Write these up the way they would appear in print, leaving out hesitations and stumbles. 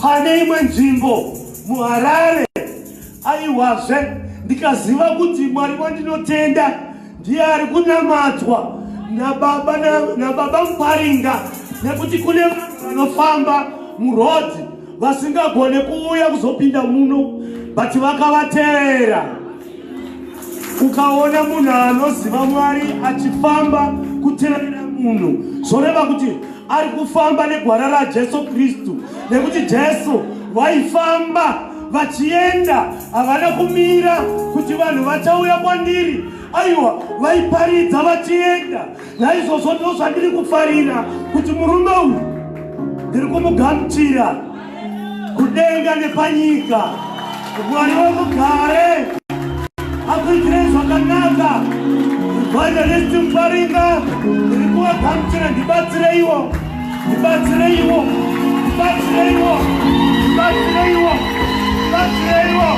pane imwe nzvimbo muHarare. Aiwazve ndikaziva kuti Mwari wandinotenda ndiye ari kunamatwa nababa Muparinga, nekuti kune vanhu vanofamba murodhi vasingagone kuuya kuzopinda muno, but vakavateerera. Ukaona munhu anoziva Mwari achifamba kuteerera munhu, zvoreva kuti ari kufamba negwara raJesu Kristu, nekuti Jesu vaifamba vachienda, havana kumira kuti vanhu vachauya kwandiri. Aiwa, vaiparidza vachienda. Naizvozvo ndizvo zvandiri kufarira, kuti murume uyu ndiri kumugamuchira kudenga nepanyika. Mwari wemugare akuitirei zvakanaka. Evangelist Muparinga ndiri kuvagamuchira, ndibatsireiwo, ndibatsireiwo, ndibatsireiwo, ndibatsireiwo, ndibatsireiwo.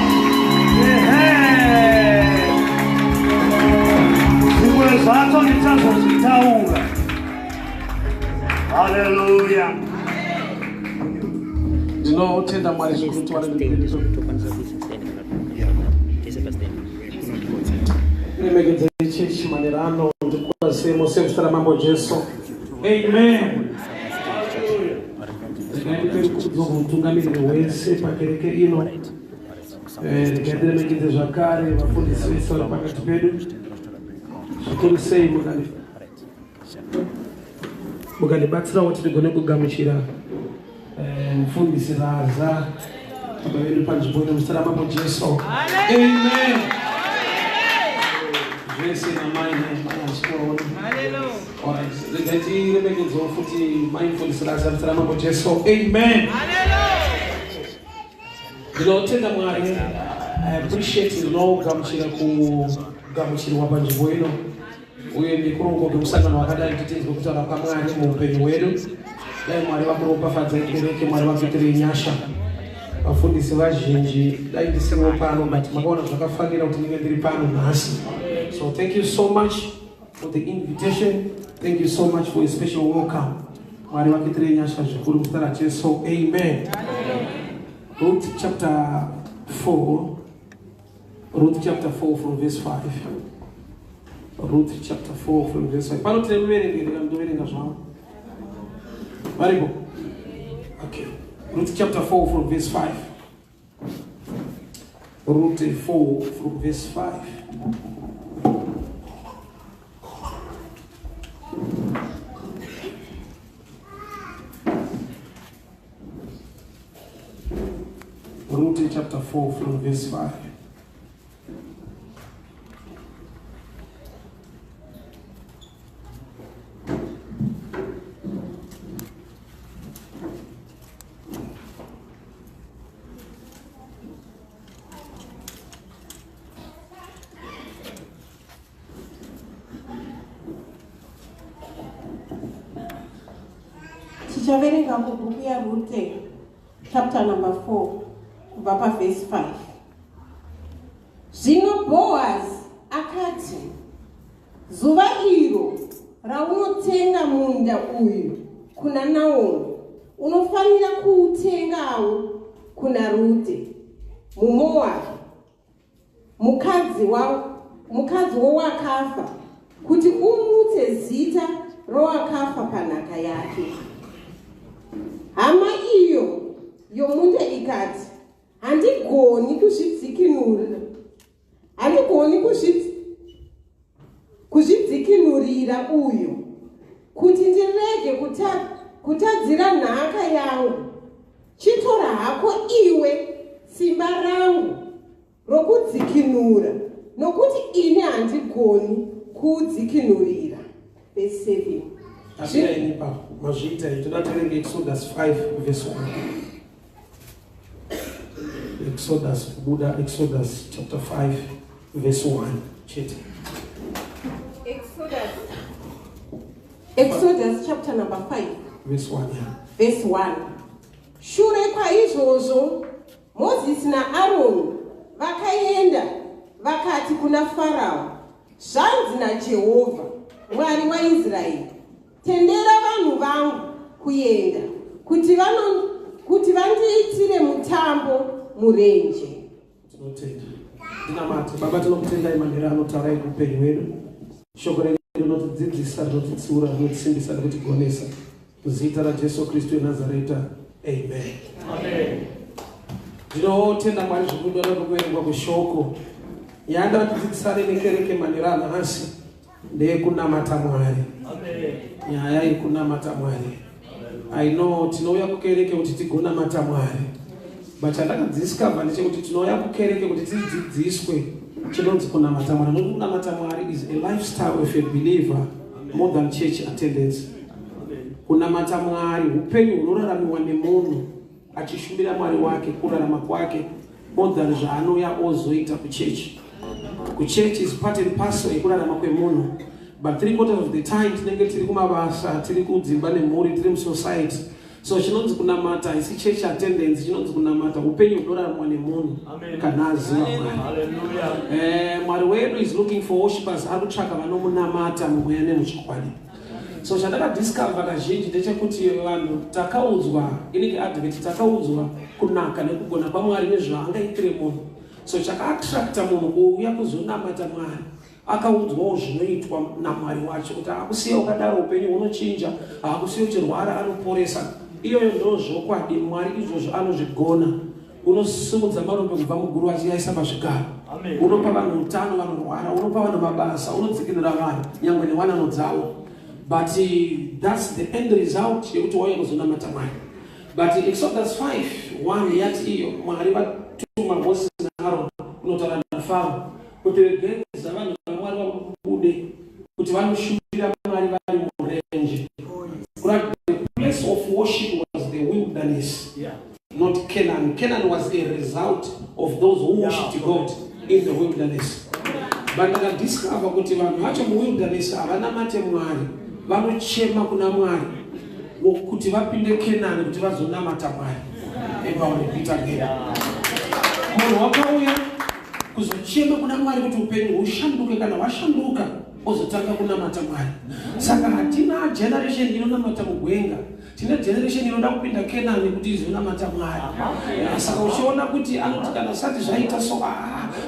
Zvimwe zvacho ndichazozvitaura. Haleluya. Ndinotenda Mwari zvikuru Remegedza chechi manerano ndikwasemo semustara mambo Jesu. Amen. Ndikaendere kuzomutungamiriri wese pakereke ino. Ndikaenderemegedze zvakare vafundisi vese vari pakati pedu. Zvikuru sei mukandibatsirawo kuti ndigone kugamuchira mufundisi Raza baba vedu panzvimbo ino mustara mambo Jesu. Amen. Zvese namai naishikoona. Haleluya. Ndikatiremekedzawo futi mai mufundisi Raza mustara mambo Jesu. Amen. Ndinotenda Mwari. I appreciate kugamuchirwa panzvimbo ino uye ndikurongo kwemusangano wakadai titenzwe kutaura kwaMwari muupenyu hwedu. Dai Mwari vakuropafadza kereke, Mwari vakuitirei nyasha. Vafundisi vazhinji dai ndisiwo pano, but makaona zvakafanira kuti ndinge ndiri pano nhasi. So thank you so much for the invitation. Thank you so much for a special welcome. Mwari vakuitirei nyasha zvikuru muzita raJesu. Amen. Ruth chapter 4. Ruth chapter 4 from verse 5. Ruth chapter 4 from verse 5. Pano tinemuverenga zvavo. Varipo? Okay. Ruth chapter 4 from verse 5. Ruth 4 from verse 5. Ruth chapter 4 from verse 5. Tichaverenga mubhuku yaRute chapter number 4 kubva paverse 5. Zvino Boaz akati, zuva iro raunotenga munda uyu kuna Naomi, unofanira kuutengawo kuna Rute muMoabhu, mukadzi wowakafa, kuti umutse zita rowakafa panhaka yake. Hama iyo yomunda ikati, handigoni kuzvidzikinurira uyu, kuti ndirege kutadzira nhaka yangu. Chitora hako iwe simba rangu rokudzikinura, nokuti ine handigoni kudzikinurira. Verse 7. Mazvita itoda tiverenge Exodus 5 verse 1. Exodus chapter 5 verse 1. Chete. Exodus chapter number 5 verse 1. Yeah. Verse 1. Shure kwaizvozvo Mozisi naAroni vakaenda vakati kuna Farao, zvanzi naJehovha Mwari waIsraeri, tendera vanhu vangu kuenda kuti vandiitire murenje. Tinotenda. Ndinamata baba tinokutenda imandira anotaura upenyu hwedu. Shoko renyu rinotidzidzisa, rinotitsiura, rinotisimbisa nekutigonesa. Muzita raJesu Kristu weNazareta. Amen. Amen. Ndinotenda Mwari zvikuru kuverengwa kweshoko. Yanda tidzidzisa nekereke manera nhasi ndeyekunamata Mwari. Amen. Nyaya yekunamata Mwari. I know tinouya kukereke kuti tigonamata Mwari. But chandakadiscover ndechekuti tinouya kukereke kuti tidzidziswe chinonzi kunamata Mwari. Kunamata Mwari is a lifestyle of a believer more than church attendance. Kunamata Mwari upenyu hunoraramiwa nemunhu achishumira Mwari wake, kurarama kwake more than zvaanouya ozoita kuchechi. Kuchechi is part and parcel yekurarama kwemunhu. But 3/4 of the time tinenge tiri kumabasa, tiri kudzimba nemhuri, tiri musociety. So chinonzi kunamata isi church attendance, chinonzi kunamata upenyu hunoraramwa nemunhu kana aziva Mwari. Hallelujah. Mwari wedu is looking for worshipers ari kutsvaka vanomunamata mumweya nemuchokwadi. So chandakadiscover kazhinji ndechekuti vanhu takaudzwa, inenge advocate takaudzwa kunaka nekugona kwaMwari nezvaangaitire munhu. So chakaattracta munhu kuuya kuzonamata Mwari. Akaudzwawo zvinoitwa naMwari wacho kuti akusiya ukadaro upenyu hunochinja, akusiya uchirwara anoporesa. Iyoyo ndozvokwadi, Mwari izvozvo anozvigona. Unosimudza marombe kubva muguru achiaisa pazvigaro. Unopa vanhu utano vanorwara, unopa vanhu mabasa, unodzikinira vanhu nyangwe newanano dzavo. But that's the end result yekuti wauya kuzonamata Mwari. But Exodus 5:1 yati iyo Mwari vatuma Moses naAroni kunotaura naFaro kuti regedza vanhu vaMwari vabude kuti vanoshumira Mwari vari murenje. The place of worship was the wilderness, not Canaan. Canaan was a result of those who worshipped God in the wilderness. But ndakadiscover kuti vanhu vacho muwilderness havanamate Mwari, vanochema kuna Mwari kuti vapinde Canaan kuti vazonamata Mwari. Repeat again. Munhu wakauya kuzochema kuna Mwari kuti upenyu hushanduke, kana washanduka ozotanga kunamata Mwari. Saka hatina generation inonamata mugwenga, tina generation inoda kupinda Canaan kuti izonamata Mwari. Saka uchiona kuti anoti kana sati zvaita so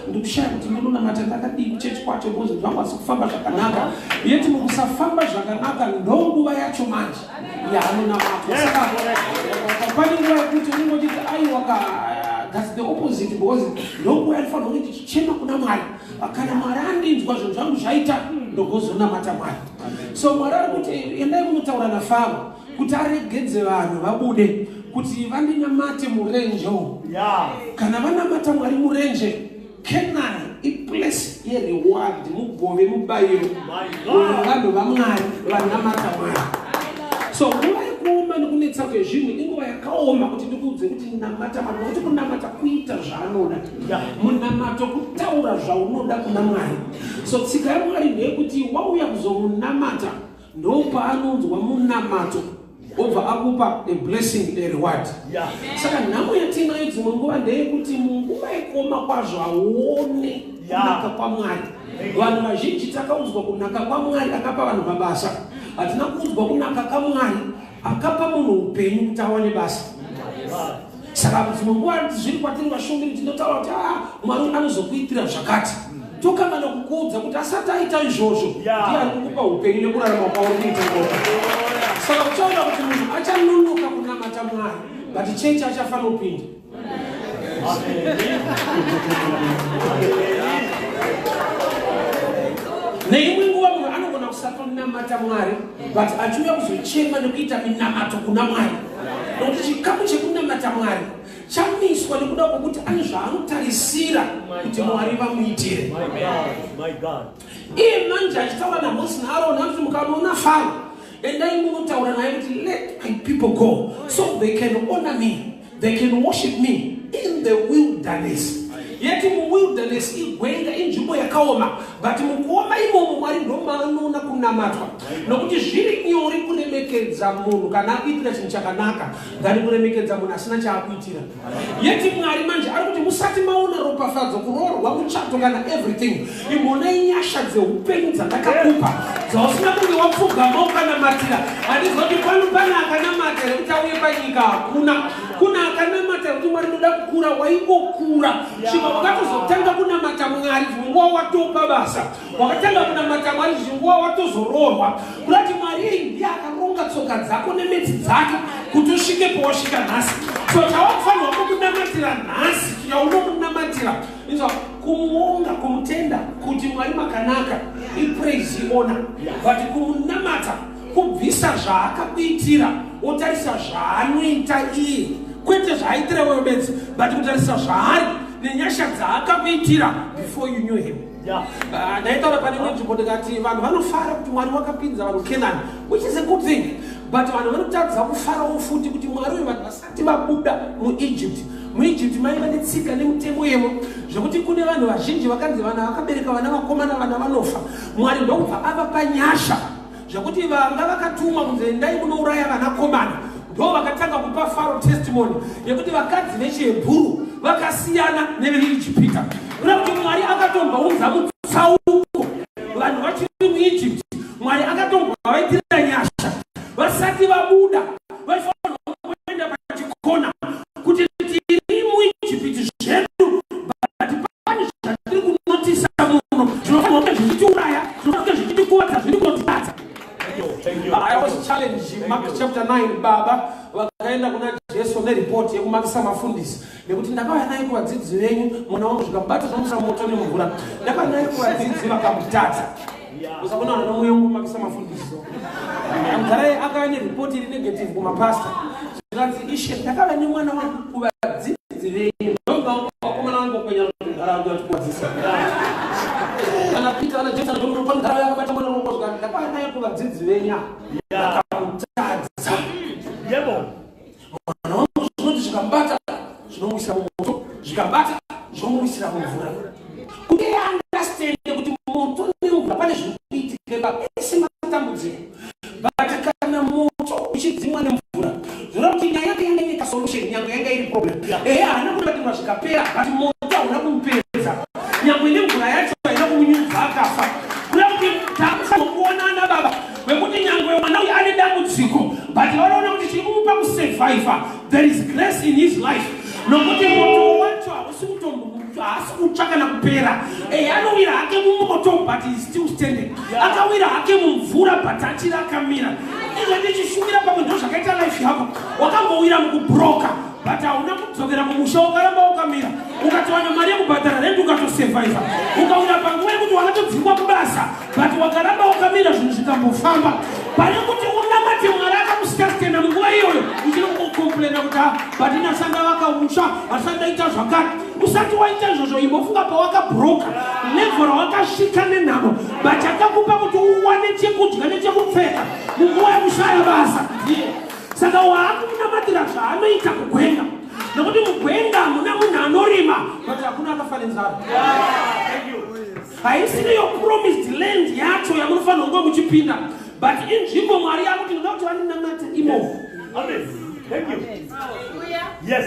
ndikushaya kuti ndinonamata ndakadii kuchechi kwacho bozi ndivangwasi kufamba zvakanaka. Yeti mukusafamba zvakanaka ndonguva yacho manje yaanonamatwa. Saka pane nguva yekuti unongoti aiwa that's the opposite, because ndokuva yanofanira kuti tichema kuna Mwari. Kana Mwari andinzwa zvinhu zvangu zvaita ndogozonamata Mwari. So Mwari ari kuti endai kunotaura naFaro kuti aregedze vanhu vabude kuti vandinamate murenje. Kana vanamata Mwari murenje, Canaan iplace yereward, mugove, mubayiro vanhu vaMwari vanamata Mwari. So nguva yekuoma nekunetsa kwezvinhu inguva yakaoma kuti ndikuudze kuti namata Mwari, nokuti kunamata kuita zvaanoda, munamato kutaura zvaunoda kuna Mwari. So tsika yaMwari ndeyekuti wauya kuzomunamata ndopaanonzwa munamato obva akupa a blessing, a reward. Saka nhamo yatinayo dzimwe nguva ndeyekuti munguva yekuoma kwazvo auone kunaka kwaMwari. Vanhu vazhinji takaudzwa kunaka kwaMwari akapa vanhu mabasa, hatina kuudzwa kunaka kwaMwari akapa munhu upenyu kuti awane basa. Saka dzimwe nguva zviri kwatiri vashumiri tinotaura kuti Mwari anozokuitira zvakati. Tokana nokukuudza kuti asati aita izvozvo ndiye ari kukupa upenyu nekurarama kwauri kuita ngoma. Saka uchaona kuti munhu achanonoka kunamata Mwari, but chechi achafanira kupinda. Neimwe nguva munhu anogona kusatonamata Mwari, but achiuya kuzochema nekuita minamato kuna Mwari. Nokuti chikamu chekunamata Mwari chamiswa nekuda kwokuti ane zvaanotarisira kuti Mwari vamuitire. Iye manje achitaura naMozisi naAroni anoti mukanoona Faro, endai munotaura naye kuti let my people go so they can honor me, they can worship me in the wilderness. Yeti muwilderness igwenga inzvimbo yakaoma, but mukuoma imomo Mwari ndomaanoona kunamatwa. Nokuti zviri nyore kuremekedza munhu kana akuitira chinhu chakanaka than kuremekedza munhu asina chaakuitira. Yeti Mwari manje ari kuti musati maona ropafadzo, kuroorwa, muchato kana everything, imonai nyasha dzeupenyu dzandakakupa dzausina kunge wapfugama ukanamatira. Handizoti pano pana akanamatira kuti auye panyika hakuna. Kuna akanamatira kuti Mwari ndoda kura waingokura svika wakatozotanga kunamata Mwari zvingwa watopa basa wakatanga kunamata Mwari zvingwa watozororwa kurati Mwari ndiye akaronga tsoka dzako nemedzi dzake kuti usvike pawasvika nhasi. So chawakufanirwa kunamatira nhasi chaunomunamatira izva kumuonga kumutenda kuti Mwari makanaka ipraise iona but kumunamata kubvisa zvaakakuitira wotarisa zvaanoita iye kwete zvaaitira wewe bedzi but kutarisa zvaari nenyasha dzaakakuitira before you knew him. Ndaitaura pane imwe nzvimbo ndikati vanhu vanofara kuti Mwari wakapinza vanhu Kenani, which is a good thing, but vanhu vanotadza kufarawo futi kuti Mwari uyu vanhu vasati vabuda muEgypt. MuEgypt maiva netsika nemutemo yemo zvekuti kune vanhu vazhinji vakanzi vana vakabereka vana vakomana vana vanofa. Mwari ndokubva avapa nyasha zvekuti vanga vakatumwa kunzi endai munouraya vanakomana ndo vakatanga kupa Faro testimony yekuti vakadzi vechiHebhuru vakasiyana neveIjipita. Kuti Mwari akatombaudza mutsauko vanhu vachiri muEgypt, Mwari akatombawaitira nyasha vasati vabuda vaifanirwa kuenda pachikona kuti tiri muEgypt zvedu but pane zvatiri kunotisa muno zvinofanirwa kunge zvichitiuraya zvinofanirwa kunge zvichitikuvadza zviri kunotibata. I was challenged Mark chapter 9 baba vakaenda kuna Jesu neripoti yekumakisa mafundisi nekuti ndakauya naye kuvadzidzi venyu mwana wangu zvikabata zvamusa moto nemvura ndakauya naye kuvadzidzi vakamutadza usakona vana nomuyungu makisa mafundisi mugara akauya neripoti iri negative kumapasta zvikanzi ishe ndakauya nemwana wangu kuvadzidzi venyu ndovakomana vangu kwenya ntaraunda tikuwadzisa kana Peter ana James anatopa ntaraunda yakabata mwana wangu zvikati ndakauya naye kuvadzidzi venyu vakamutadza yebo mwana wangu zvinoti zvikambata zvinomwisira mumoto zvikambata zvinomwisira mumvura kuti understand kuti moto nemvura pane zvirikuitika ese matambudziko but kana moto uchidzimwa nemvura zvinoda kuti nyaya yake yanga ine solution nyangwe yanga iri problem haana kubatirwa zvikapera but moto hauna kumupedza nyangwe nemvura yacho haina kumunyudza akafa kuda kuti takufanirwa kuonana baba wekuti nyangwe mwana uyu ane dambudziko but vanoona kuti chiri kumupa kusurvivor there is grace in his life nokuti moto wacho haasi kutsva kana kupera anowira hake mumoto but he is still standing akawira hake mumvura but achiri akamira izvo ndichishumira pamwe ndo zvakaita life yako wakambowira mukubroka but hauna kudzokera mumusha ukaramba wakamira ukatowana mari yekubhadhara renti ukatosurvivor ukawira panguva yekuti wakatodzingwa kubasa but wakaramba wakamira zvinhu zvikambofamba pane kuti unamate Mwari akamusitastenda munguva iyoyo uchiri kukomplena kuti but inasanga vakamusha asandaita zvakati usati waita izvozvo imbofunga pawakabroka level wakasvika nenhamo but akakupa kuti uwane chekudya nechekupfeka munguva yekushaya basa saka waakunamatira zvaanoita kugwenga nokuti mugwenga muna munhu anorima but hakuna akafa nenzara haisiri yopromised land yacho yamunofanirwa kunge muchipinda but inzvimbo Mwari yakuti ndoda kuti vaninamate imomo. Yes.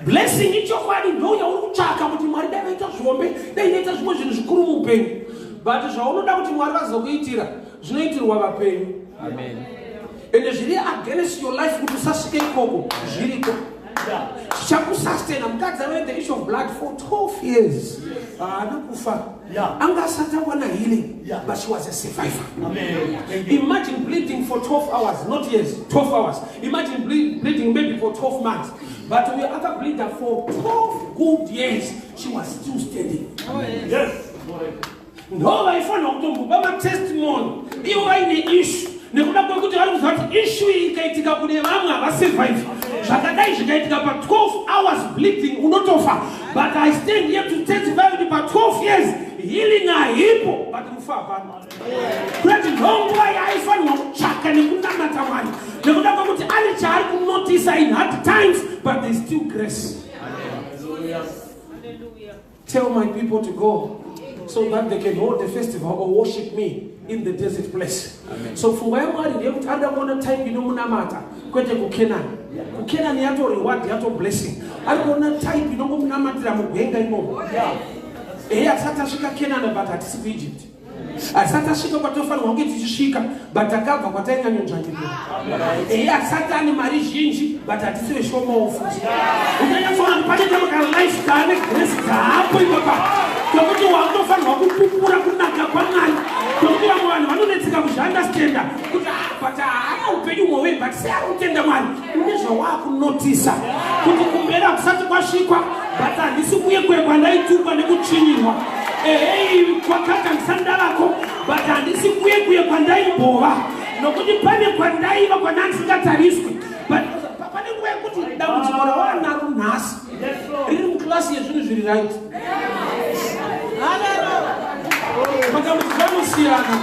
Blessing ichokwadi ndo yauri kutsvaka kuti Mwari dai vaita zvombe dai inoita zvimwe zvinhu zvikuru muupenyu but zvaunoda kuti Mwari vazokuitira zvinoitirwa vapenyu. Ende zviri against your life kuti usasvike ikoko zviriko chakusastena mukadzi ave the issue of blood for 12 years haana kufa anga asati awana healing but she was a survivor. Imagine bleeding for 12 hours not years 12 hours imagine bleeding maybe for 12 months but we other bleeder for 12 good years she was still standing. Yes. ndo vaifanira kutombopa matestimony ivo vaine issue nekuda kwekuti vari kuziva kuti issue iyi ikaitika kune vamwe havasurvive zvakadai zvikaitika pa 12 hours bleeding unotofa but I stand here to testify kuti pa 12 years healing haipo but mufa hapana kuti ndonguva yaaifanirwa kutsvaka nekunamata Mwari nekuda kwekuti ane chaari kunotisa in hard times but there is still grace. Tell my people to go so that they can hold the festival or worship me in the desert place. Amen. So for where Mwari ndiyekuti anda kuona type inomunamata kwete kuKenani. kuKenani yato reward yato blessing. Ari kuona type inongomunamatira mugwenga imomo. Asati asvika Kenani but hatisi kuEgypt. asati asvika kwatofanirwa kunge tichisvika but akabva kwatainyanyodzvanyirira asati ane mari zhinji but hatisive shomawo futi unyanyafana panenge makalifestyle negrace dzaapo ipapa tokuti wakutofanirwa kupupura kunaka kwamwari tokuti vamwe vanhu vanonetseka kuzviandastenda kuti but haana upenyu mwowe but seari kutenda mwari une zvawaakunotisa kuti kumbera kusati kwasvikwa but handisi kuye kwandaitukwa nekutsvinyirwa kwakata ndisandavako but handisi kuye kwandaimbova nokuti pane kwandaiva kwandandisingatariswe but pane nguva yekuti dambudziko rawanaro nhasi riri muklasi yezvinhu zviri right matambudziko anosiyana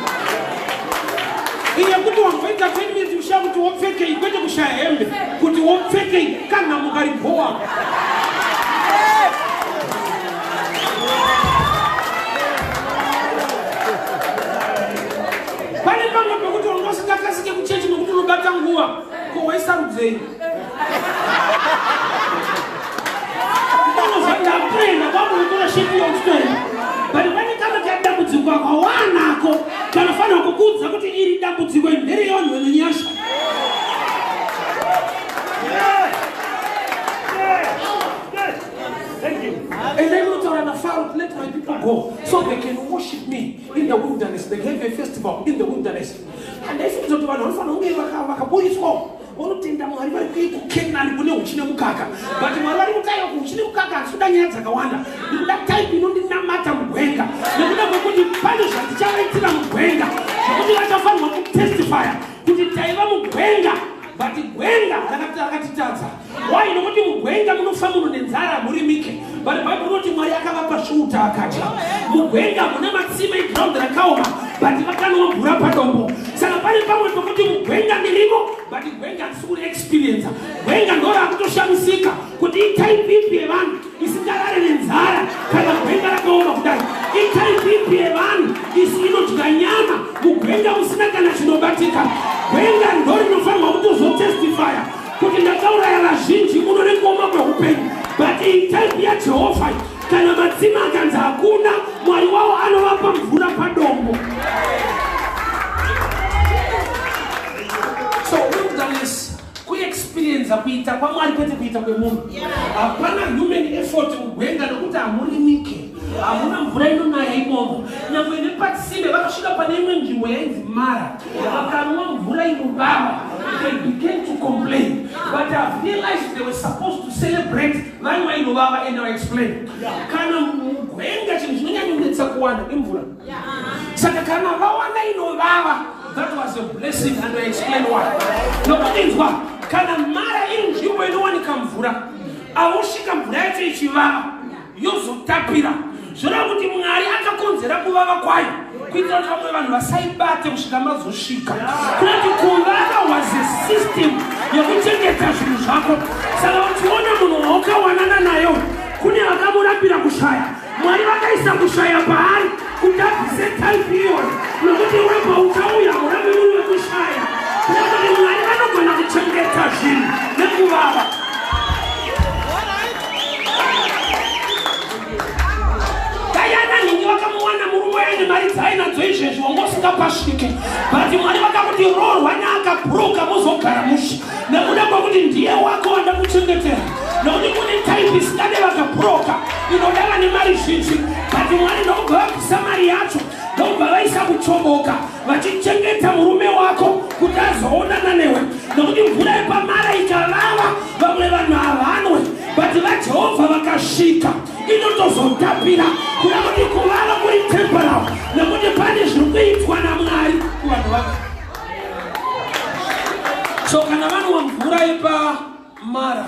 yekuti wamboita 10 minutes kushaya kuti wopfekei kwete kushaya hembe kuti wopfekei kana mukarigowa pane pamwe pekuti wangosingakasike kuchechi nokuti unobata nguva ko waisarudzei ndozvandaprenda kwamboikora shepi yautotori but pane kama kadambudziko akawanako kanofanira kukuudza kuti iri dambudziko ndereyonhu nenyasha and then we told Pharaoh, let my people go so they can worship me in the wilderness. They have a festival in the wilderness. And they said to the one, unotenda mwari vari kukenani kune uchine mukaka but mwari vari kutaiwa kuchine mukaka asida nyaya dzakawanda ndikuda type inondinamata mugwenga nekuda kwekuti pane zvatichavaitira mugwenga zvokuti vachafanirwa kutestifya kuti taiva mugwenga but gwenga rakatitadza why nokuti mugwenga munofa munhu nenzara murimike but bhaibheri rinoti mwari akavapa svuta akati mugwenga mune matsime eground rakaoma but vakanwa mvura padombo saka pane pamwe pekuti mugwenga ndirimo but gwenga ndisi kuri experience gwenga ndo rakutoshamisika kuti itaipi ipi yevanhu isingarare nenzara kana gwenga rakaoma kudai itaipi ipi yevanhu isi inodya nyama mugwenga musina kana chinobatika gwenga ndo rinofanirwa kutozotestifya kuti ndakauraya vazhinji muno nekuoma kweupenyu but itaipi yajehovha kana matsime akanzi hakuna mwari wavo anovapa mvura padombo so wilderness kuexperience kuita kwamwari kwete kuita kwemunhu hapana human effort mugwenga nokuti hamurimike hamuna mvura inonaya imomo nyangwe nepatsime vakasvika pane imwe nzvimbo yainzi Mara vakanwa mvura inovava they began to complain but I've realized they were supposed to celebrate vanwa inovava and I'll explain kana mugwenga chinhu chinonyanyonetsa kuwana imvura saka kana vawana inovava that was a blessing and I explain why nokutinzwa kana Mara iri nzvimbo inowanika mvura ausvika mvura yacho ichivava yozotapira zvoreva kuti mwari akakonzera kuvava kwayo kuitira kuti vamwe vanhu vasaibate kusvika mazosvika kunoti kuvava was a system yekuchengeta zvinhu zvako saka uchiona munhu waukawanana nayo kune vakamurapira kushaya mwari vakaisa kushaya paari kuti abvise type iyoyo nokuti webva uchauya murambi muri wekushaya kuti mwari vanogona kuchengeta zvinhu nekuvava vakamuwana murume waine mari dzainadzo izvezvi wangosingapasvike but mwari vakakuti rorwanya akaburuka muzogara musha nekuda kwekuti ndiye wako wanda kuchengetera nokuti kune type isikade vakaburoka inodava nemari zhinji but mwari ndokubva vabvisa mari yacho ndokubva vaisa kuchoboka vachichengeta murume wako kuti azoonana newe nokuti mvura yepamara ikavava vamwe vanhu havanwe but vajehovha vakasvika inotozotapira kuda kuti kuvava kuri temporal nekuti pane zviri kuitwa namwari kuvanhu vake so kana vanhu vamvura yepamara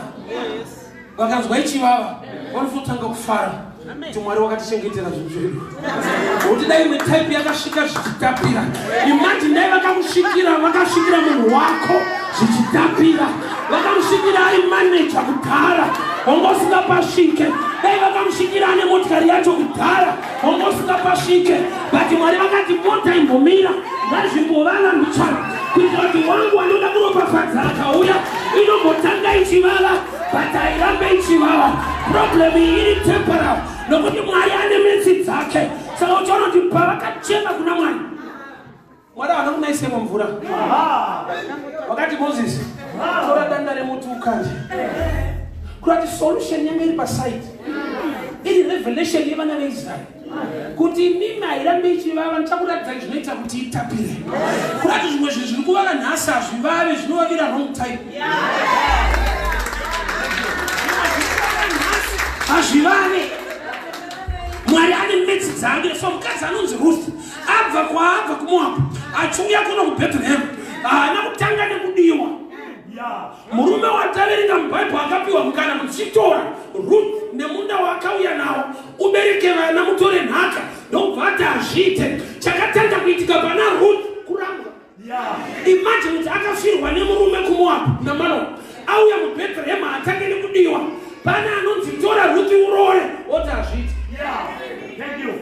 vakanzwa ichivava vanototanga kufara kuti mwari wakatichengetera zvinhu zvedu kuti dai imwe type yakasvika zvichitapira imagine dai vakasvikira munhu wako zvichitapira vakamusvikira ari manager kudhara wangosingapasvike dai vakamusvikira ane motikari yacho kudhara wangosingapasvike but mwari vakati mota imbomira ngazvimbovava mbichana kuitira kuti wangu wanoda kuropafadza akauya inombotanga ichivava but airambe ichivava problem iyi iri temporal nokuti mwari ane metsi dzake saka uchiona kuti pavakachema kuna mwari Mwada wanakunaise mvura. Wakati Moses tora danda remutu ukanje. Kurati solution yamiri pa site. Ili revelation yebana na Israel. Kuti mima irambe chivava nchakuratidza zvinoita kuti itapire. Kurati zvimwe zvinhu zvikuva nhasa zvivave zvinovavira wrong time. Azvivave. Mwari ane metsi dzangu so mukadzi anonzi Ruth abva kuMoab achiuya kuno kuBethlehem haana kutanga nekudiwa. Murume wataverenga mubhaibheri akapiwa mukana muchitora Ruth nemunda wakauya nawo ubereke vana mutore nhaka ndobva ati azviite. Chakatanga kuitika pana Ruth kuramba. Imagine kuti akafirwa nemurume kuMoab naManoa auya muBethlehem atange nekudiwa pana anonzi tora Ruth urore oti azviite. Thank you.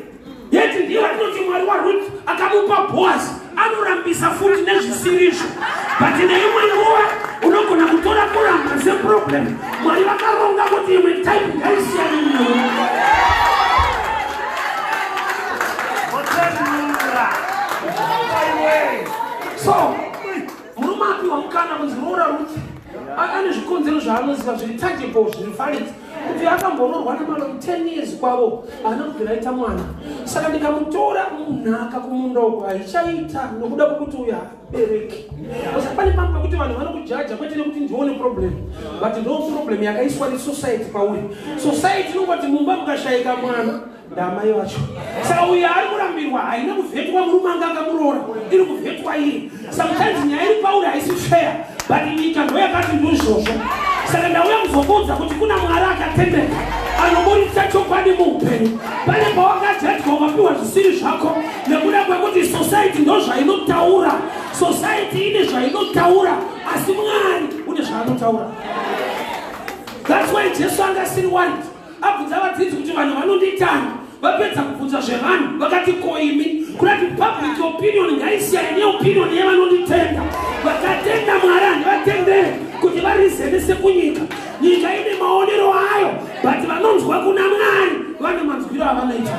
Yeti ndiyo atinoti Mwari wa Ruth akamupa Boaz anorambisa futi nezvisirizvo. But neimwe nguva unogona kutora kuramba seproblem. Mwari vakaronga kuti imwe type ngaisiyane newe. So murume apiwa mukana kunzi roora Ruth ane zvikonzero zvaanoziva zviri tangible zviri valid. Kuti akambororwa namaloni 10 years kwavo haana kubvira aita mwana. Saka ndikamutora munhaka kumunda uko aichaita nokuda kwokuti uyu habereki. Pane pamwe pekuti vanhu vanokujaja kwete nekuti ndione problem, but ndo problem yakaiswa nesociety pauri. Society inongoti mumba mukashayika mwana ndamai vacho. Saka uyu ari kurambirwa haina kuvhetwa murume anga akamuroora, iri kuvhetwa iri. Sometimes nyaya iri pauri haisi fair, but nyika ndo yakati ndozvozvo. Saka ndauya kuzokuudza kuti kuna Mwari akatendeka anoburitsa chokwadi muupenyu. Pane pawakajajwa ukapiwa zvisiri zvako nekuda kwekuti society ndo zvainotaura. Society ine zvainotaura asi Mwari une zvaanotaura. That's why Jesu anga asiri worried. Abvunza vadzidzi kuti vanhu vanonditanga vapedza kubvunza zvevanhu vakati koimi kurati public opinion ngaisiyane neopinion yevanonditenda. Vakatenda Mwari handivatendere kuti varizemese kunyika. Nyika ine maonero ayo, but vanonzwa kuna Mwari vane manzwiro avanoita.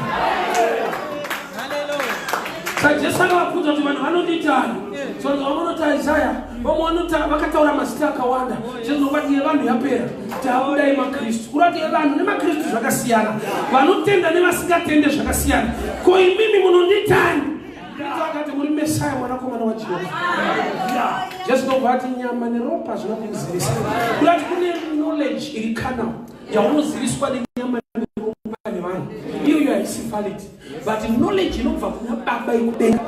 Saka Jesu akavabvunza kuti vanhu vanonditani. Sonzi vamonota Isaya vamwe vakataura mazita akawanda. Jesu vakati yevanhu yapera taabudai maKristu. Kurati yevanhu nemaKristu zvakasiyana, vanotenda nevasingatende zvakasiyana. Ko imimi munonditani? Akati muri Mesaya mwanakomana waJehovha. Jesu ndobvati nyama neropa zvinokuzivisa. Kurati kune knowledge iri kanal yaunoziviswa nenyama neropa nevanhu. Iyo haisi valid, but knowledge inobva kuna Baba ikudenga.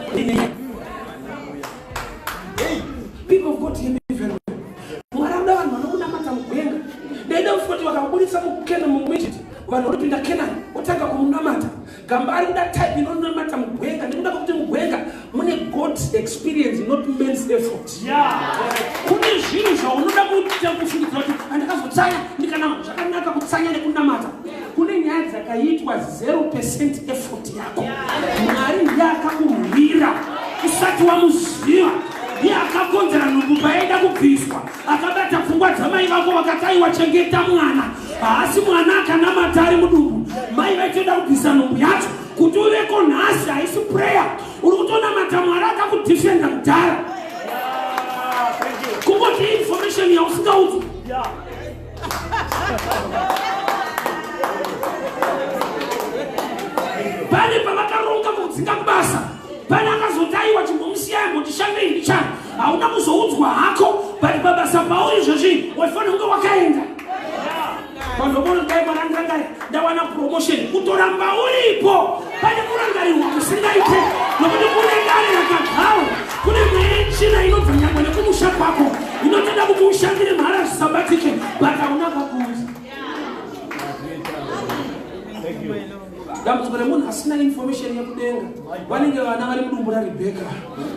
People of God hear me very well. Mwari anoda vanhu vanokunamata mugwenga. Ndaida kuti vakabudisa mukena muEgypt, vanhu vanopinda Kenani otanga kumunamata. Gamba ari kuda type inonamata mugwenga. Ndikuda kuti mugwenga mune God's experience, not men's effort. Kune zvinhu zvaunoda kuita kufungidzira kuti andakazotsanya ndikanama zvakanaka kutsanya nekunamata. Kune nyaya dzakaitwa 0% effort yako. Mwari ndiye akakurwira usati wamuziva. Ndiye akakonzera nhumbu paida kubviswa. Akabata pfungwa dzamai vako vakataiwa chengeta mwana. Haasi mwana akanamata ari mudumbu. Mai vaitoda kubvisa nhumbu yacho kuti uveko nhasi haisi prayer. Uri kutonamata Mwari akakudifenda kudhara. Kungoti information yausingaudzwi. Pane pavakaronga kudzinga kubasa. Pane akazotaiwa chimbomusiya mbotishande ndichana. Hauna kuzoudzwa hako, but babasa pauri izvozvi waifana kunge wakaenda. Pandobona dai marangangai ndawana promotion kutoramba uripo. Pane kurangarirwa kusingaite nokuti kurengari rakagara. Kune michina inobvanyagwa nekumusha kwako inotoda kuti ushandire mhara zvisabatike, but hauna kakuuza. Dambudziko remunhu asina information yekudenga. Vanenge vana vari mudumbu raRebheka.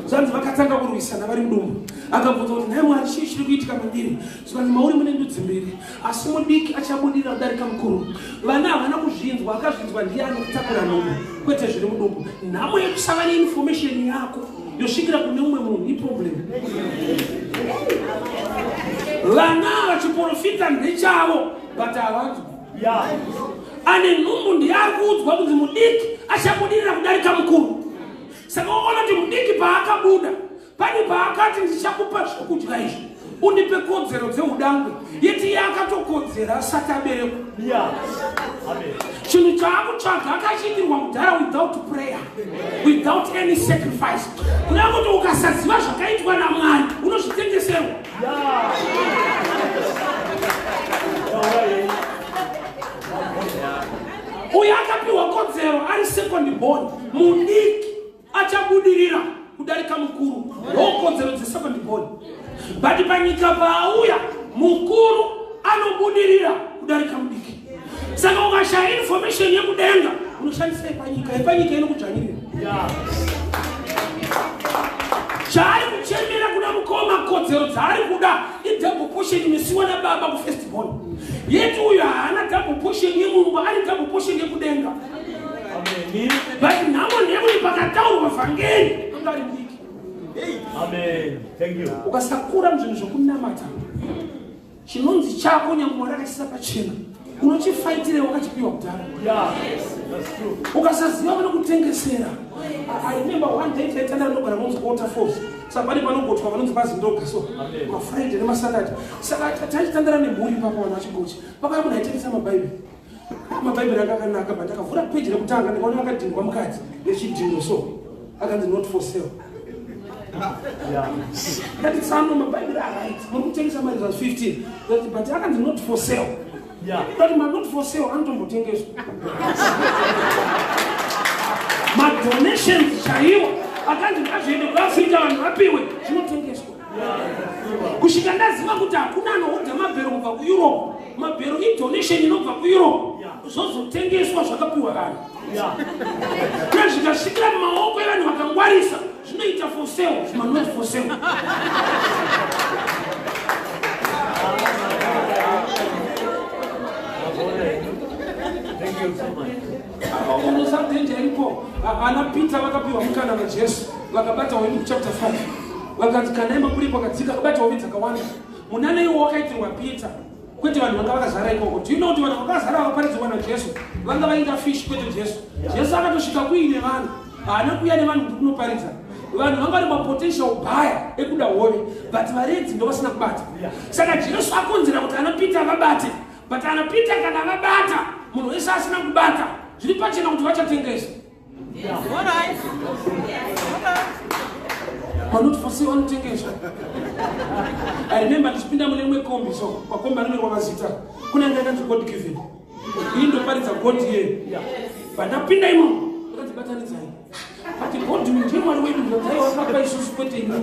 Zvanzi vakatanga kurwisana vari mudumbu. Akabvunza kuti nhai Mwari chii chiri kuitika mandiri? Zvanzi mauri mune ndudzi mbiri, asi mudiki achabudira kudarika mukuru. Vana havana kuzvinzwa, akazvinzwa ndiye anokutakura nhumbu, kwete zviri mudumbu. Nhamo yekusava neinformation yako yosvikira kune umwe munhu iproblem. Vana vachiprofita ndechavo, but havanzwi. Ane nhumbu ndiye ari kuudzwa kuti mudiki achabudirira kudarika mukuru. Saka ona kuti mudiki paakabuda pani paakati ndichakupa zvokudya izvi unipe kodzero dzeudangwe yeti yakatokodzera asati abereka. Chinhu chaakutsvaga akachiitirwa kudhara without prayer, without any sacrifice. Kunyange kuti ukasaziva zvakaitwa naMwari unozvitengeserwa. Uyo akapiwa kodzero ari second born, mudiki achabudirira kudarika mukuru. Ndokodzero dze-second born. But panyika paauya mukuru anobudirira kudarika mudiki. Saka ukashaya information yekudenga unoshandisa panyika inokudzvanyirira. Chaari kuchemera kuda mukoma kodzero dzaari kuda idouble portion imisiwa nababa kufirst born. Yeti uyo haana double portion yemumba, ari double portion yekudenga. But namo nemuri pakataurwa vhangeri angari mudiki. Amen. Thank you. Ukasakura muzvinhu zvokunamata chinonzi chako nyange Mwari akachisa pachena unochifaitire wakachipiwa kudhara. Ukasaziva vanokutengesera. I remember one day taitanda ndogara nonzi Waterfalls. Saka pane panogotwa vanonzi Bazindoga so maFriday nemaSaturday. Saka tachitandara nemhuri ipapo vanhu vachigochi. Pakauya munhu aitengesa mabhaibheri. Mabhaibheri anga akanaka but akavhura peji rekutanga ndikaona akadhindwa mukati nechidhino so akanzi not for sale. That is some of my Bible right. When we take somebody was 15, but I can not for sale. But my not for sale, I'm not going to my donations, I can't imagine the graphic and happy with. She not take it. Kushikanda zima kuta kuna no uta mabero mva ku Europe. Mabero hii donation inova ku Europe. Zozo tengeswa zvakapiwa kana. Kwa zvikashikira maoko evanhu vakangwarisa. Zvinoita for sale, zvima not for sale. Thank you so much. Unosatenje ilipo anapita vakapiwa mukana na Jesu. Vakabata Luke chapter 5. Vakati kanaema kulipo katika kabata wawita kawanda. Munane iwo wakaitirwa Peter. Kwete vanhu vanga vakazara ikoko. Do you know kuti vanhu vakazara vakaparidzwa na Jesu? Vanga vaita fish kwete Jesu. Jesu akatosvika kuine vanhu. Haana kuuya nevanhu kuti kunoparidza. Vanhu vanga vane mapotential baya ekuda hove. But varedzi ndo vasina kubata. Saka Jesu akonzera kuti ana Peter vabate. But ana Peter kana vabata, munhu wese asina kubata. Zviri pachena kuti vachatengesa. Not for sale vanotengesa. I remember ndichipinda mune imwe kombi so makombi anonyorwa mazita. Kune angakanzi God given. Iyi ndoparidza God here. Pandapinda imo ndakadzibatanisai. But God ndiye Mwari wedu ndotai wakapa isusu kwete imwe.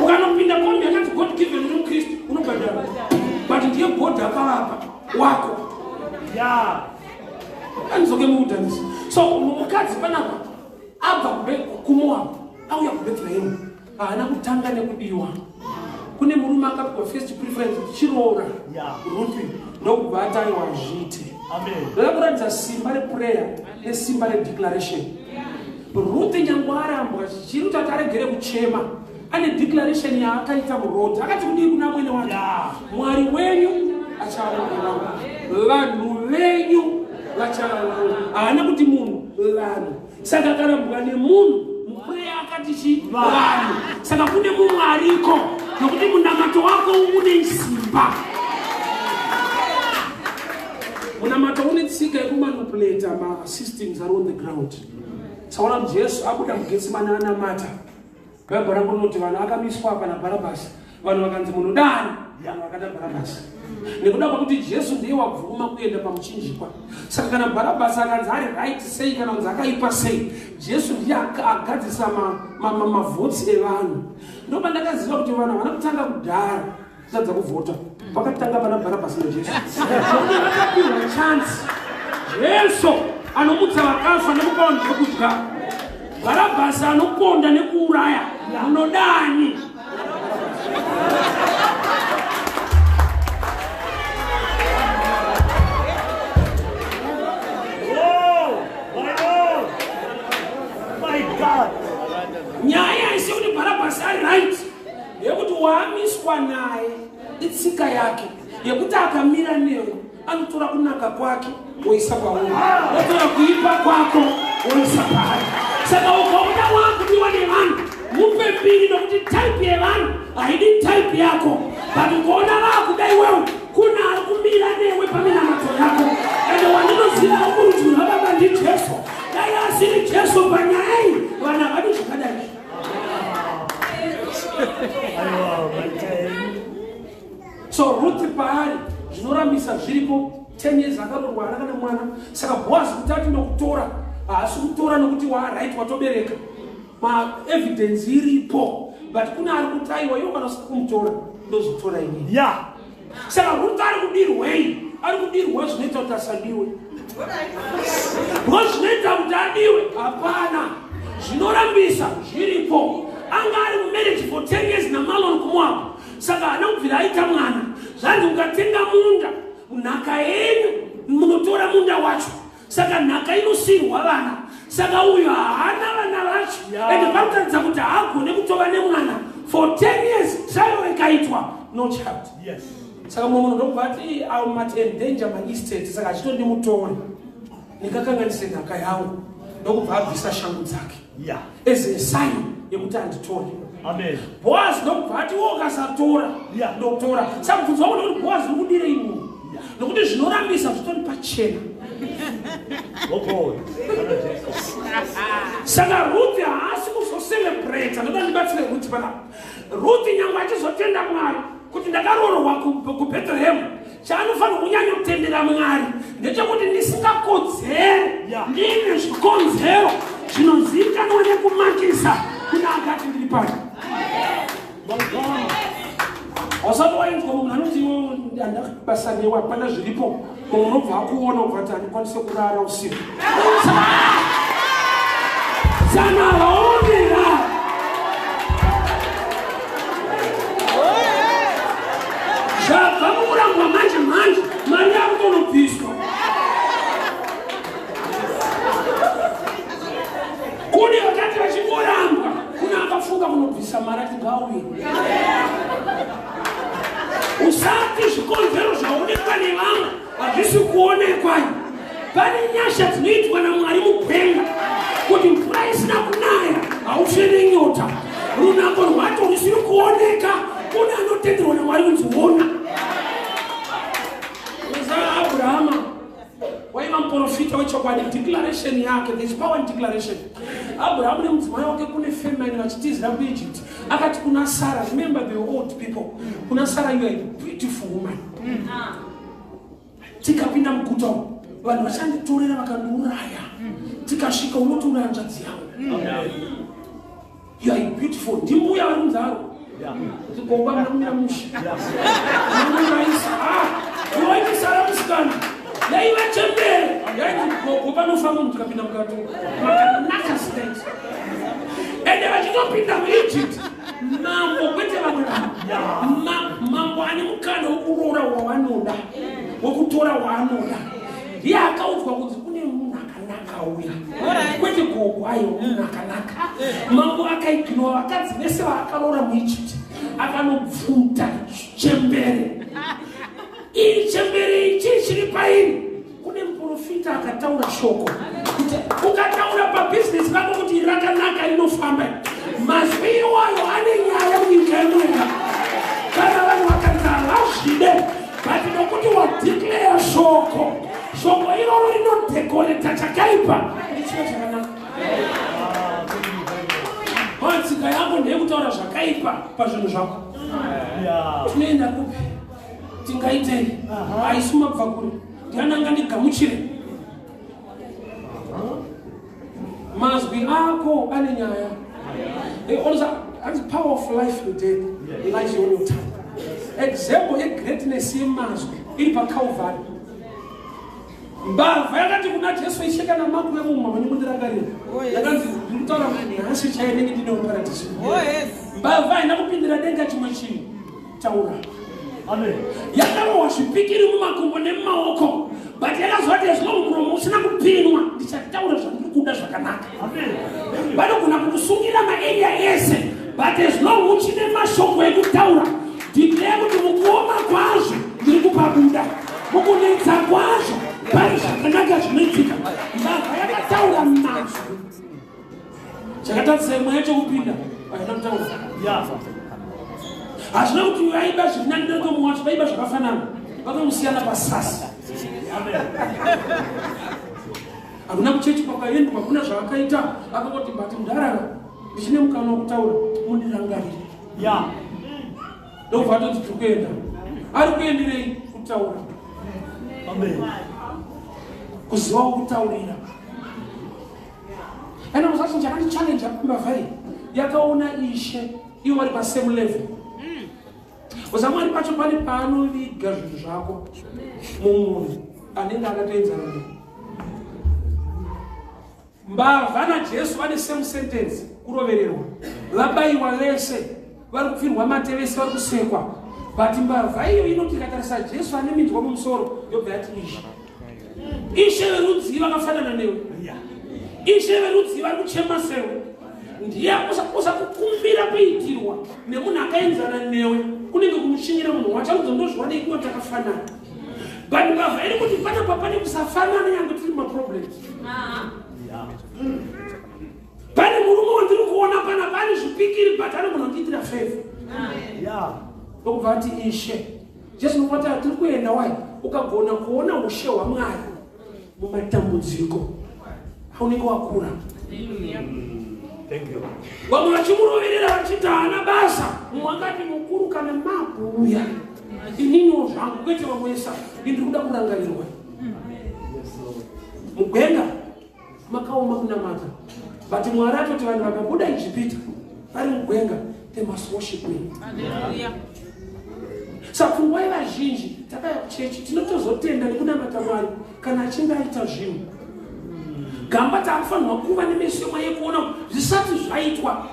Ukanopinda kombi akanzi God given uri Kristu unobhadhara. But ndiye God akavapa wako. Anzoke muudhanisi. So mukadzi panapa abva kuMoabu auya kuBethlehem haana kutanga nekudiwa. Kune murume akapiwa first preference chiroora Ruthi ndokubva ataiwa zvite. Ndakakuratidza simba reprayer nesimba redeclaration. Ruthi nyange arambwa chiri kuti ataregere kuchema ane declaration yaakaita murodhi akati kudii kuna mwene wake Mwari wenyu achaongerwa vanhu venyu vachararama. Haana kuti munhu vanhu. Saka akarambwa nemunhu mupreya akati chi vanhu. Saka kune mumwe ariko nokuti munamato wako une simba. Munamato une tsika yekumanipulata ma-systems are on the ground. Saona kuti Jesu abuda muGetsemani anamata. Bhaibheri rakunoti vanhu akamiswa apa naBharabhasi. Vanhu vakanzi munhu dani, vanhu vakada Bharabhasi. Nekuda kwekuti Jesu ndiye wabvuma kuenda pamuchinjikwa. Saka kana Bharabhasi akanzi ari right sei kana kunzi akaipa sei, Jesu ndiye agadzisa mavhotsi evanhu. Ndoba ndakaziva kuti vanhu havana kutanga kudhara kutadza kuvhota. Vakatanga pana Bharabhasi naJesu. Ndokuti vakapiwa chance. Jesu anomutsa vakafa nekupa vanhu zvokudya. Bharabhasi anoponda nekuuraya. Munodani? Nyaya haisi kuti Bharabhasi ari right yekuti waamiswa naye itsika yake yekuti akamira newe anotora kunaka kwake woisa kwauri, otora kuipa kwako woisa paari. Saka ukaona wakudiwa nevanhu mupe mbiri, nokuti type yevanhu haidi type yako. But ukaona vakudai wewe kuna ari kumira newe paminamato yako, ende wandinoziva kurudyi rwababa ndiJesu, dai asiri Jesu panyaya iyi vana vadi zvakadai. So Ruth paari zvinorambisa zviripo 10 years akarorwa ana kana mwana. Saka Boaz kuti ati ndokutora, haasi kutora nokuti right watobereka, ma evidence iripo, but kuna ari kuti aiwa iwo kana usina kumutora ndozotora inini. Saka Ruth ari kudirwei, ari kudirwa zvinoita kuti asadiwe. Because zvinoita kuti adiwe hapana, zvinorambisa zviripo. Anga ari mumarriage for 10 years naMalon kuMoab. Saka hana kubvira aita mwana. Zvanzi ukatenga munda, nhaka yenyu munotora munda wacho. Saka nhaka inosiyirwa vana. Saka uyo haana vana vacho, ende pakutaridza kuti haagone kutova nemwana for 10 years. Zvayo ikaitwa no child. Saka mumwe munhu ndokubva ati I might endanger my estate. Saka achitondimutore ndikakanganise nhaka yangu, ndokubva abvisa shangu dzake as a sign yekuti anditore. Boaz ndokubva ati wo ukasatora ndokutora. Saka mubvunzo wako ndekuti Boaz uri kudire inu, nokuti zvinorambisa zvitori pachena. Saka Ruth haasi kuzocelebrate. Ndoda ndibatsire Ruth panapa. Ruth nyangwe achizotenda Mwari kuti ndakarorwa kuBethlehem, chaanofanira kunyanya kutendera Mwari ndechekuti ndisingakodzere, ndine zvikonzero zvinozivikanwa nekumakisa kuna akati ndiri pano. Wasati wainzwa munhu anoti iwe handabasa newe, hapana zviripo, munhu unobva akuona ubva ati handikwanise kurara usiku. Sana vaonera zvabva mukurangwa manje manje, mari yakutonobviswa. Kune vakati vachingorangwa, kuna akafunga kunobvisa mari ati ngauye. Usati zvikonzero zvaonekwa nevamwe hazvisi kuonekwa. Pane nyasha dzinoitwa naMwari mugwenga, kuti mvura isina kunaya haufe nenyota, runako rwacho rusiri kuoneka. Kune anotenderwa naMwari kunziona. Abrahama waiva muprofita wechokwadi, declaration yake, there is power in declaration. Abraham nemudzimai wake kune famine vachitizira kuEgypt, akati kuna Sarah, remember the old people, kuna Sarah, you are a beautiful woman. Tikapinda muguta vanhu vachanditorera vakandiuraya, tikasvika unoti uri hanzvadzi yangu. You are beautiful. Ndimbuya vari munzaro tikongwa mnakumira musha naisa iwaiti Sara musikana yaiva chembere, yaiti gogo panofamba munhu tikapinda mukati makanaka state. Ende vachitopinda muEgypt, mambo kwete vamwe vanhu, mambo ane mukana wokuroora wavanoda, wokutora waanoda, ndiye akaudzwa kuti kune munhu akanaka uya, kwete gogo aiwa munhu akanaka. Mambo akaiginwa vakadzi vese vaakaroora muEgypt, akanobvuta chembere. Iri chembere ichi chiri paini, kune muprofita akataura shoko kuti ukataura pabusiness pako kuti rakanaka inofamba, mazwi iwayo ane nyaya munyika yemwega. Kana vanhu vakanzi havazvide, but nokuti wadeclare shoko, shoko iroro rinodhekoreta chakaipa ndichiro chakanaka. Tsika yako ndeyekutaura zvakaipa pazvinhu zvako. Tinoenda kupi? Tingaitei? Haisi mabva kure. Ndiananga ndigamuchire. Mazwi ako ane nyaya. Also, that's the power of life and death lies on your tongue. Example yegreatness yemazwi iri paCalvary. Mbavha yakati kuna Jesu isheka namaku emumwe vanyomundirangarira. Yakanzi ndikutaura nhasi chainenge ndine muparadhiso. Mbavha haina kupindira denga chimwe chinhu. Taura. Amen. Yakarohwa zvipikiri mumakumbo nemumaoko, but yakazoti zvino muromo usina kupinwa, ndichataura zvandiri kuda zvakanaka. Amen. Vanogona kukusungira maeria ese, but zvino uchine mashoko ekutaura, ndideye kuti mukuoma kwazvo ndiri kupabuda, mukunetsa vakadzi mwacho kupinda aina mutaura Yeah. hazvina kuti vaiba zvinandiko mwacho vaiba zvakafanana vakamusiyana pasasi Amen. hakuna kuchechi kwakaendwa kuna zvavakaita akangoti bati mundarara ndichine mukana wokutaura mundirangarire Yeah. ndokubva atoti tiri kuenda ari kuendirei kutaura Amen. kuzivawo kutaurira ena musati chakandichallenja kumbavhai yakaona ishe ivo vari pasame level uzamwari pacho pane paanoviga zvinhu zvako mumunhu anenge akatoenzana ne mbavha najesu vane same sentence kurovererwa vabayiwa vese vari kupfirwa mate vese vari kusekwa but mbavha iyo inoti ikatarisa jesu ane minzwa mumusoro yobva yati ishe verudzi vakafanana newe ishe verudzi vari kuchema sewe ndiye usa kukumbira kuitirwa nemunhu akaenzana newe kunenge kumushinyira munhu wacho uzondozviwana ikiwa takafanana but mbavha iri kuti panapa pane kusafanana yange tiri maproblems pane murume wandiri kuona pana pane zvipikiri but anogona kutiitira favor ndokubva ati ishe jesu nokuvati tiri kuenda wai ukagona kuona ushe hwamwari mumatambudziko aunenge wakura Thank you. vamwe vachimuroverera vachiti haana basa mumwe akati mukuru kana mabuya ininiwo zvangu kwete vamwesa indiri kuda kurangarirwa mugwenga makaoma kunamata but mwari atoti vanhu vakabuda ijipita vari mugwenga they must worship me. Saka nguva vazhinji takaya kuchechi tinotozotenda nekunamata mwari kana achinge aita zvinhu gamba taakufanirwa kuva nemeso mwaye kuona zvisati zvaitwa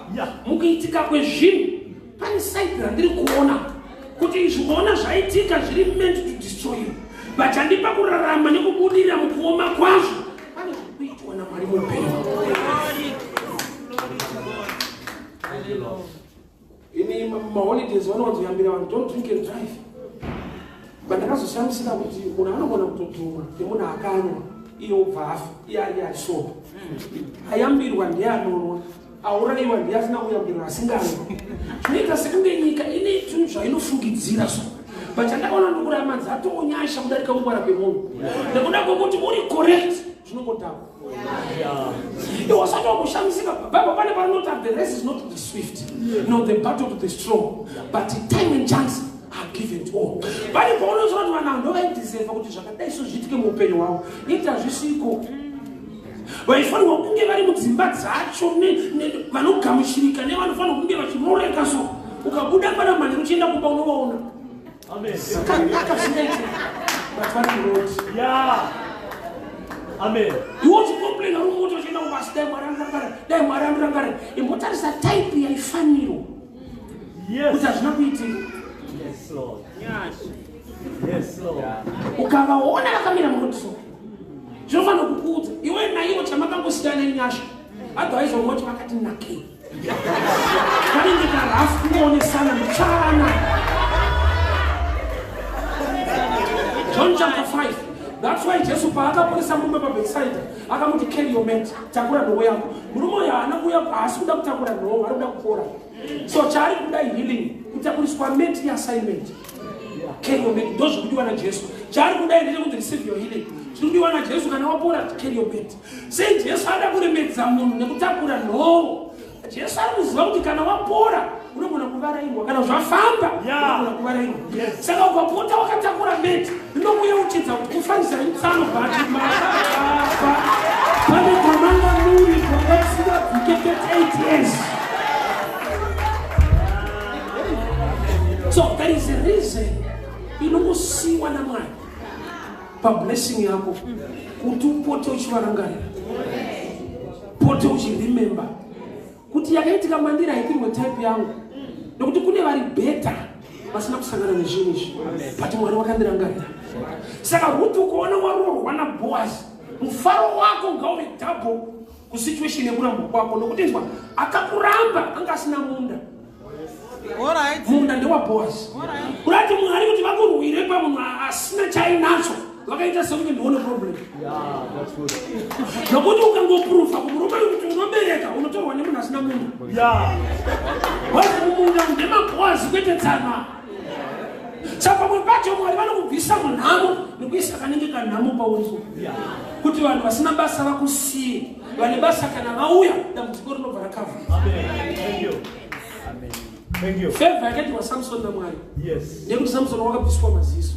mukuitika kwezvinhu pane saidi randiri kuona kuti izvikuona zvaitika zviri meant to destroy you but handipa kurarama nekubudira mukuoma kwazvo pane zvikuitwa namwari mupenyu ini maholidays vanowanzoyambira vanhu don't drink and drive but ndakazoshamisa kuti munhu anogona kutodhuma nemunhu akanwa iye obva afa iye ari ashoba ayambirwa ndiye anonwa aurayiwa ndiye asina kuyambirwa asinganwa zvinoita sekunge nyika ine tunhu zvainofungidzira so but chandakaona ndokuramadza atonyasha kudarika kungwara kwemunhu nekuda kwekuti uri correct zvinongodhaka wasati wakushamisika baba pane panoti the race is not to the swift no the battle to the strong but time and chance are given to all pane paunoziva kuti vanhu ndovaidhiserva kuti zvakadai so zviitike muupenyu hwavo iti hazvisiko vaifanirwa kunge vari mudzimba dzacho vanogamushirika nevanofanirwa kunge vachiroreka so ukabuda pana mhani uchienda kumba unovaona sakanaka zvingaite but vaniroti Amen. iwo chicomplaina uri moto uchienda kubasi dai mwari andirangarira imbotarisa type yaifaniro kuti hazvina kuitika Yes, Lord. Yes, Lord. ukavaona vakamira munotiso zvinofanira kukuudza iwe naiwo chamakangosiyana nyasha adhaizvongoti vakati nakei vanenge karafu kuonesana muchana John chapter 5. That's why Jesu paakaporesa murume paBethsaida akamuti carry your mat, takura nhoo yako. Murume uyu haana kuuya haasi kuda kutakura nhoo, ari kuda kupora. So chaari kuda healing, kutakuriswa mat yeassignment. Carry your mat, ndozvikudiwa naJesu. Chaari kuda ndechekuti receive your healing. Zvinokudiwa naJesu kana wapora carry your mat. Sei Jesu ada kuremedza munhu nekutakura nhoo. Jesu ari kuziva kuti kana wapora unogona kuvarairwa kana zvafamba unogona kuvarairwa. Saka ukapota wakatakura meti inokuya uchidza kuti kufanisa itsano bati makaapa pane kwamanga muri kwakasina vhikete 8 years. So there is a reason inongosiwa namwari pablessing yako kuti upote uchivarangarira, pote uchiremember kuti yakaitika mandira haitirwe type yangu nekuti kune vari beta vasina kusangana nezvinhu izvi but mwari wakandirangarira. Saka kuti ukaona warorwa naBoaz mufaro wako ngauve double kusituation yekuramba kwako nokuti izwa akakuramba anga asina munda. Munda ndewaBoaz. Kurati mwari kuti vakurwire pamunhu asina chainacho Wakaita something no problem. Yeah, that's good. Nokuti ukangoproofa kurume kuti unobereka unotorwa nemunhu asina munhu. Yeah. Wakumunda ndemagwazi kwete tsama. Saka mwepacho mwari vanokubvisa munhamo nekuisa kanenge kanhamo paunzu. Yeah. Kuti vanhu vasina basa vakusiye. Vane basa kana vauya dambudziko rinobva rakavha. Amen. Thank you. Amen. Thank you. Favor yakaitwa Samson namwari. Yes. Nekuti Samson wakabviswa maziso.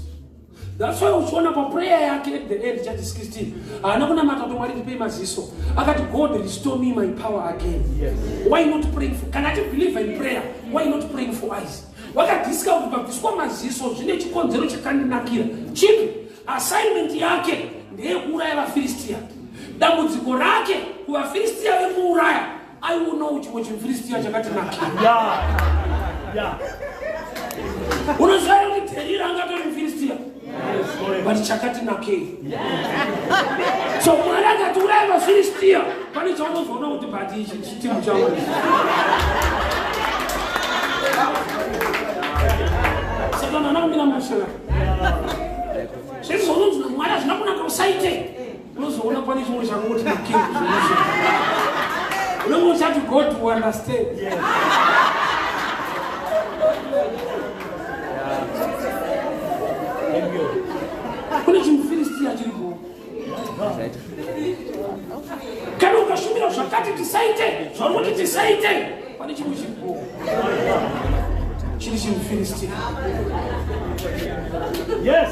That's why uchiona pa prayer yake at the end chapter 16. Anakunamata kuti Mwari ndipei maziso. Akati God restore me my power again. Yes. Why not praying for? Can I believe in prayer? Why not praying for eyes? Wakadisika kuti pabviswa maziso zvine chikonzero chakandinakira. Chipi? Assignment yake ndeyekuuraya vaFilistia. Dambudziko rake kuvaFilistia vemuuraya aiwonawo chimwe chimuFilistia chakatinakira. Yeah. Yeah. Unoziva kuti Dherira angatori muFilistia. But chakati nake. So Mwari akati uraya vaFilistia. Pane chaunozona kuti bati ichi chitimu chawo. Satana anakumbira mashaka. Sisi unonzi Mwari azvina kunaka usaite. Unozoona pane chimwe chakuti nake. Unongochati God to understand. Yes. Thank you. Kune chimuFilistia chiripo. Kana ukashumira zvakati tisaite, zvauri tisaite, pane chimwe chiripo. Chiri chimuFilistia. Yes.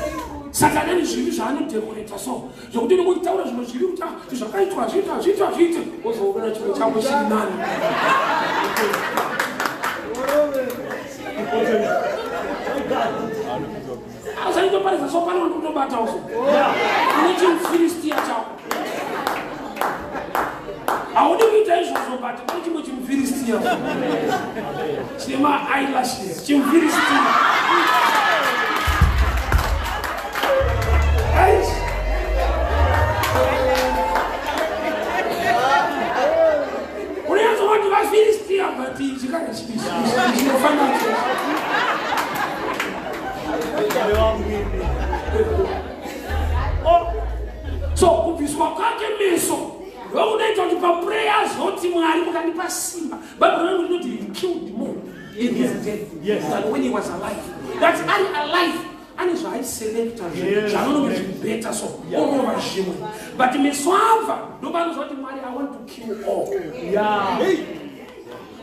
Satana ni zvivi zvaanodekoreta so. Zvokuti unomutaura zvinhu zviri kuti zvakaitwa zviite. Wozoona chimwe chako chiri nani. Asaitoparisa so pano ndikutobata uso. Kune chimuFilistia chako. Audi kuita izvozvo but pane chimwe chimuFilistia. Chine ma-eyelashes. ChimuFilistia. Unaanza watu vaFilistia but chinofana. So kubviswa kwake meso ndokunoita kuti paprayers zoti Mwari mukandipa simba. Bible rinoti he killed more in his death than when he was alive. That's alive. Ane zvaiselekta zvanonge zvibeta so onova zvimwe. But meso abva ndopanozoti Mwari I want to kill all. Yeah.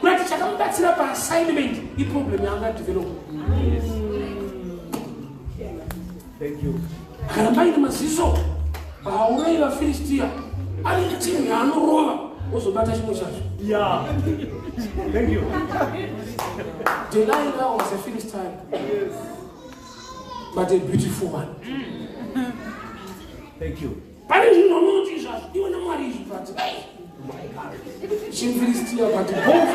Kuti chakamubatsira paassignment iproblem yanga develop. Thank you. Akaramba ine maziso aurayi vaFilistia ane timu yaanorova ozobata chimwe chacho. Yeah. Thank you. Delilah was a Philistine, but a beautiful one. Thank you. Pane zvinhu zvamunoti izvazvo iwe naMwari izvi but chimuFilistia but both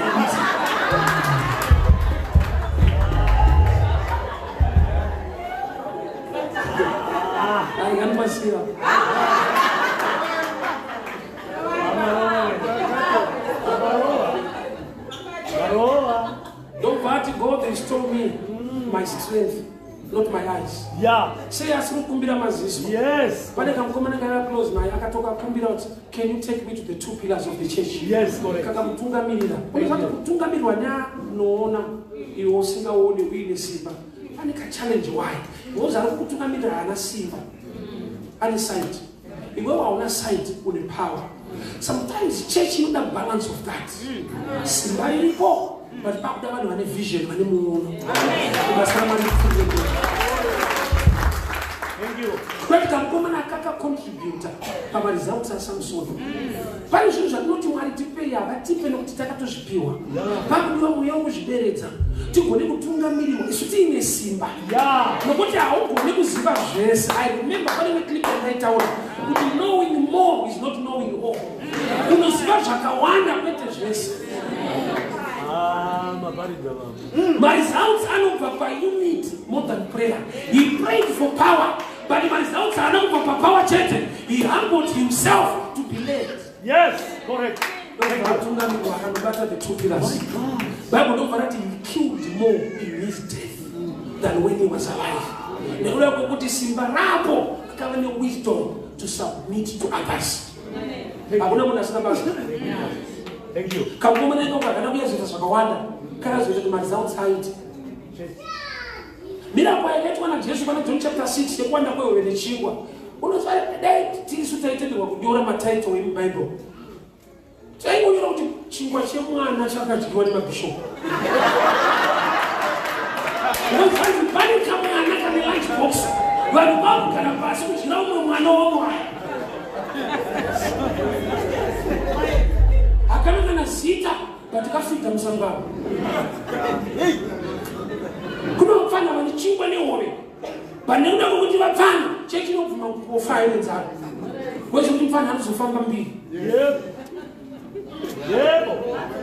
aikanipasira. Don't party God restore me my strength, not my eyes. Yeah. Say asiri kumbira maziso. Yes. Pane kamukomana kaya close naye akatoka kumbira kuti can you take me to the two pillars of the church? Yes, correct. Kakamutungamirira. Unozati kutungamirwa noona iwe usingaoni uine simba. Pane ka challenge why? Ngozi ari kutungamirira hana simba. Ane sight. Iwe waona sight une power. Sometimes church inoda balance of that. Simba iripo. But bakuda vanhu vane vision vane muono. Thank you. Kwati kamukomana akakacontributa pamaresults aSamson. Pane zvinhu zvatinoti Mwari tipei havatipe nokuti takatozvipiwa. Pakudiwa mweya womuzvideredza tigone kutungamiriwa isu tiine simba. Nokuti haugoni kuziva zvese. I remember pane neclip yandaitaura kuti knowing more is not knowing all. Unoziva zvakawanda kwete zvese. My results anobva paunit more than prayer. He prayed for power, but my results anobva papower chete. He humbled himself to be led. Yes, correct. The two pillars. Bible don't that he killed more in his death than when he was alive. Nekuda kwekuti simba rapo akava wisdom to submit to others. Hakuna mtu anasema basi. Thank you. Kama mwana ndio kana kuya zita sakawanda. Kana zote kumaliza outside. Bila kwa yetu wana Yesu bana John chapter 6 yekwanda kwa wewe chingwa. Unofanya date tisi utaitendwa kujora matitle in Bible. Sai unyo kuti chingwa chemwana chakadyiwa ni mabishop. Unofanya bani kama ana kana lunch box. Vanhu vakugara pasi kuchira umwe mwana womwe. Hakana kana zita patikafika musangano. Kunofana vane chingwa nehove. Vaneuda kuti vapfana chechi inobvuma kufa ine nzara. Wese kuti mfana anozofamba mbiri.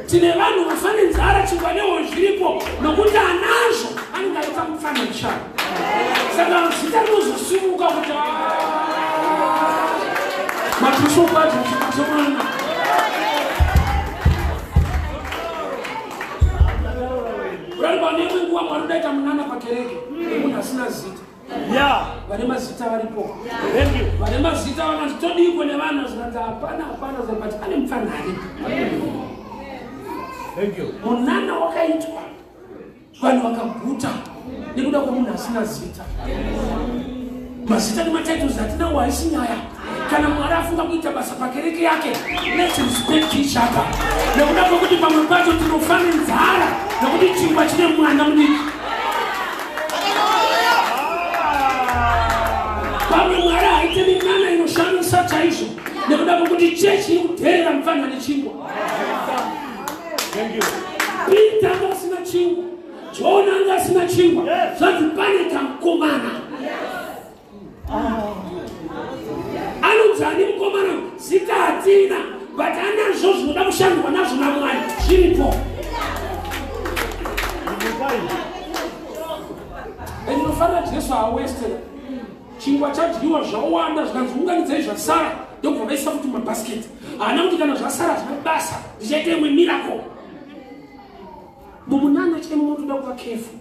Tine vanhu vafane nzara chingwa nehove zviripo nokuti anazvo anenge aita mufana mushana. Saka zita rinozosimuka kuti mabishop acho chitomana. Urariba nemwe nguva Mwari udaita munana pakereke nemunhu asina zita. Vane mazita varipo. Vane mazita vanoti todiko nevanhu zvikanzi hapana zambati ane mupfanhari. Munana wakaitwa vanhu vakaguta nekuda kwemunhu asina zita. Mazita nematitles atinawo haisi nyaya. Kana Mwari afunga kuita basa pakereke yake, let's respect each other. Nekuda kwekuti pamwe pacho tinofane nzara nokuti chingwa chine mwana mudiki. Pamwe Mwari aite minana inoshamisa chaizvo nekuda kwekuti chechi iri kuteerera mufana nechingwa. Peter anga asina chingwa, John anga asina chingwa, zvanzi pane kamukomana. Anonzi ane mukomana zita hatina, but anazvo zvinoda kushandwa nazvo naMwari zviripo. Ndinofanira Jesu hawestera. Chingwa chadyiwa zvawanda zvikanzi unganidzai zvasara ndokubva vaisa kuti mabhasiketi. Haana kuti kana zvasara zvine basa ndichaita imwe miracle. Mumunana chemwe toda kuva careful.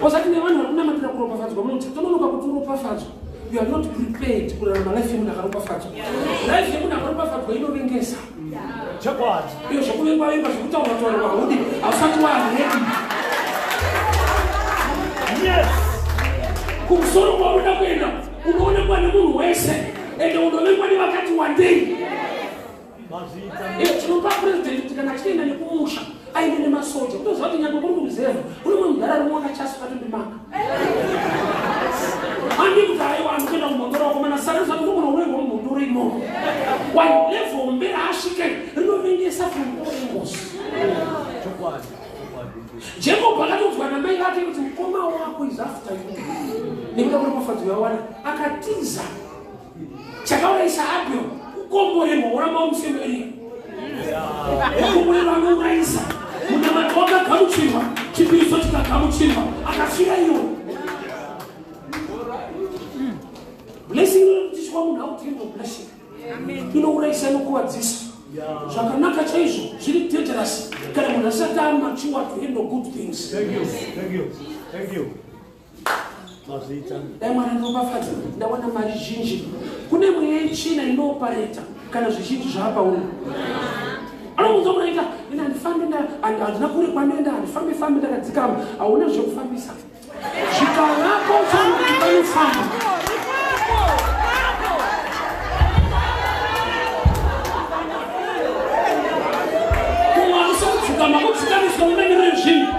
Osati nevanhu vari kunamatira kuropafadzwa munoti tononoka kuti uropafadzwa. You are not prepared kurarama life yemunhu akaropafadzwa. Life yemunhu akaropafadzwa inovengesa. Iyo zvekuvengwa-vengwa zvekutaura-taura wahudi hausati waredi. Kumusoro kwaunoda kuenda unoonekwa nemunhu wese ende unovengwa nevakati wandei. Chinopa president kuti kana achienda nekumusha aine nemasoja kutoziva kuti nyangwe kuri kumuzevha kune mwe mugara rinoona chasi katondimaka. Handi kuti aiwa anokuenda kumhondoro wako mana sara zvato ndokuno unoigwa mumhondoro imomo. One level mberi asvike rinovengesa from all angles. Jacob akatodzwa namai vake kuti mukoma wako is after you. Nekuda kuropafadzwa yawana akatiza chakauraisa Abel kukomborerwa uramba umusemerera. Kukomborerwa anouraisa munamati wakagamuchirwa chipiriso chikagamuchirwa akafira iwo. Blessing inotichwa munhu autendo blessing. Inouraisa inokuvadzisa. Zvakanaka chaizvo zviri dangerous kana munhu asati amachiwa to handle good things. Thank you. Dai Mwari anopafadza ndawana mari zhinji. Kune mweya yechina inopareta kana zvizhinji zvapa uno. Anomunza unaita ina ndifambe handina kuri kwanoenda handifambe ndakadzikama hauna zvekufambisa. Zvikavapo uchaona kuti panofamba. Kama kutsikaniswa umenere zvinhu.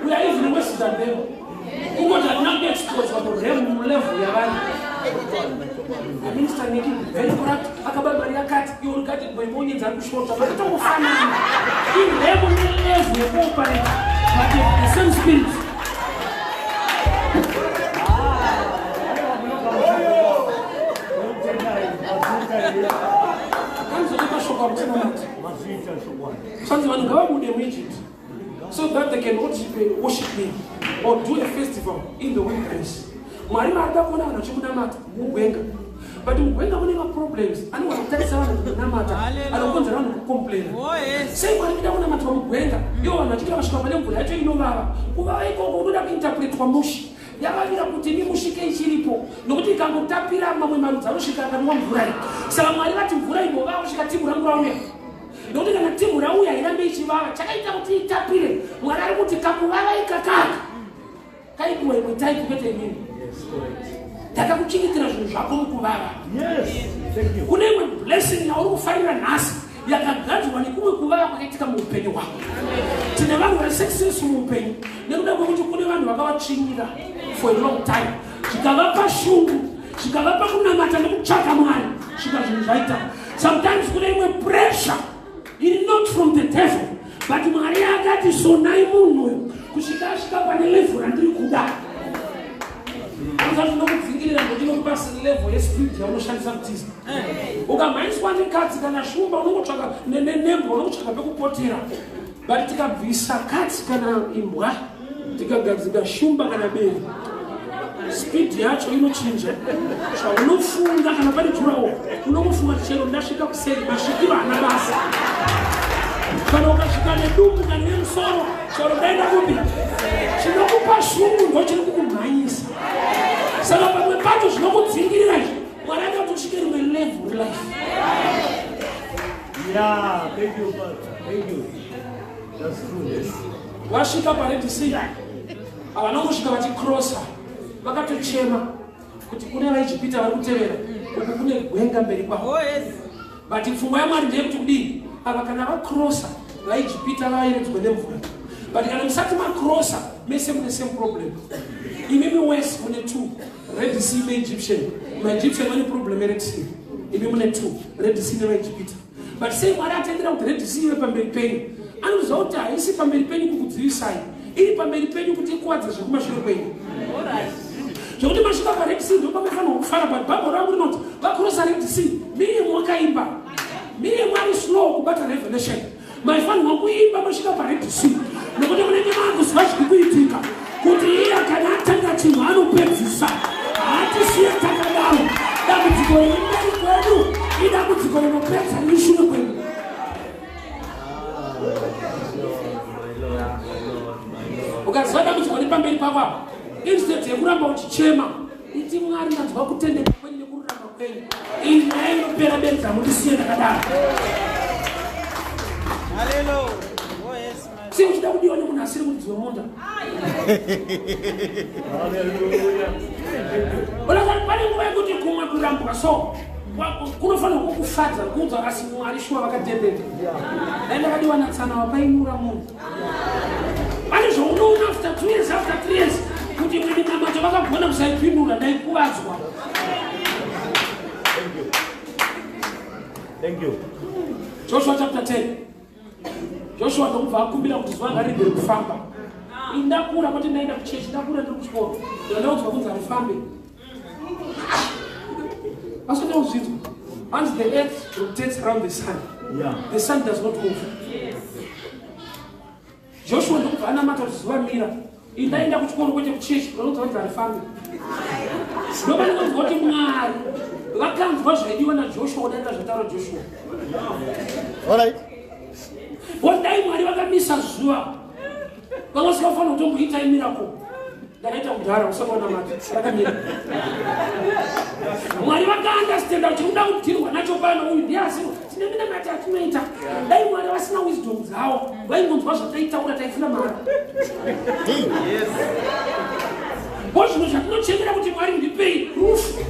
We are even worse than them. Who got not exposed to them level yavanhu. Minister Nikki very corrupt akababa yakati you got it by money dzari kushota vatofanana. In level yekuoperate but the same spirit. So that they can worship me or do a festival in the wilderness. Mwari marida kuona vanhu vachimunamata mugwenga. but mugwenga mune maproblems anogona kutarisa vanhu kunamata anokonzera vanhu kucomplaina sei mwari kuda kunamata mugwenga ivo vanhu vachiti vakasvika pane mvura yacho inovava kuvava ikoko unoda kuinterpretwa mushi yakavira kuti mimushike ichiripo nokuti ikangotapira mamwe marudzi anosvika akanwa mvura iyi saka mwari vati mvura imbovava kusvika timu rangu rauya nokuti kana timu rauya irambe ichivava chakaita kuti itapire mwari ari kuti kakuvava ikakaka kaipiwa imwe taipi kwete imini ndakakuchingira zvinhu zvako mukuvava kune imwe blessing yauri kufarira nhasi yakagadzirwa nekumwe kuvava kwakaitika muupenyu hwako tine vanhu vari success muupenyu nekuda kwekuti kune vanhu vakavatsvinyira for a long time zvikavapa shungu zvikavapa kunamata nekutsvaka mwari svika zvinhu zvaita sometimes kune imwe pressure iri not from the devil but mwari akati sonai munhu uyu kusvika asvika pane level randiri kuda zvinokudzingirira ndotinokupa level yespeed yaunoshandisa kutiza ukamhanyiswa nekatsi kana shumba unongotsvaka nenembo unongotsvaka pekupotera but tikabvisa katsi kana imbwa tikagadzika shumba kana bere speed yacho inochinja zvaunofunga kana pane jurawo unongofunga chero ndasvika kuseri masvikiro hana basa kana ukasvika nedumbu kana nemusoro chero ndaenda kupi chinokupa shungu ndo chiri kukumhanyisa saka pamwe pacho zvinokudzingirira izvi mwari akati usvike rimwe level life. Yeah, thank you, Father. Thank you. That's true, yes. Wasvika paRed Sea avanongosvika vachikrosa vakatochema kuti kune vaIjipita vari kutevera uku kune gwenga mberi kwavo but pfungwa yaMwari ndeyekuti kudii ava kana vakrosa vaIjipita vairedzwa nemvura but kana musati makrosa mese mune same problem imimi west mune 2 Red Sea neEgyptian maEgyptian vane problem yeRed Sea imi mune 2 Red Sea nevaIjipita but sei Mwari atendera kuti Red Sea ive pamberi penyu anoziva kuti haisi pamberi penyu kukudzivisai iri pamberi penyu kuti ikuwadze zvekumashure kwenyu zvokuti masvika paRed Sea ndo pamafanirwa kufara but bhabhuri rangu rinoti vakrosa Red Sea mirimu wakaimba mirimu ari slow kubata revelation maifanirwa kuimba masvika paRed Sea nokuti munenge makuziva zviri kuitika kuti iye kana atanga chinhu anopedzisa hatisiye takadaro dambudziko rimberi kwedu idambudziko rinopedza rishure kwedu ukaziva dambudziko riri pamberi pako apa instead yekuramba uchichema iti Mwari ndanzwa kutendeka kwenyu nekururama kwenyu iyi nyaya inopera bedza mutisiye takadaro sei uchida kudiwa nemunhu asiri muridzi wemunda olakati pane nguva yekuti kumwe kurambwa so kunofanirwa kukufadza kuudza asi Mwari shuwa vakatendeka dai ndakadiwa natsana wapainura munhu pane zvaunoona after 2 years after 3 years kuti mwene namacho vakagona kusaipindura ndaikuvadzwa. Thank you. Joshua chapter 10. Joshua ndokubva akumbira kuti zuva ngaribvere kufamba indakura kuti ndaenda kuchechi ndakura ndiri kuchikoro ndaudzwa kunzi arifambe asoti uzvidzwa once the earth rotates around the sun, the sun does not move. Joshua ndokubva anamata kuti zuva mira indaenda kuchikoro kwete kuchechi ndaudzwa kunzi arifambe ndopandikonzwa kuti Mwari vakanzwa zvaidiwa naJoshua kudarika zvataura Joshua. Alright. Dai Mwari vakamisa zuva vangasikafanira kutomboita miracle ndakaita kudhara usaona mati rakamira Mwari vakaandastenda kuti unoda kutirwa nacho pano uyu ndiye asiro tine minamati atinoita dai Mwari vasina wisdom dzavo vaingonzwa zvataitaura taifuna mari zvinhu zvatinochemera kuti Mwari ndipei rufu.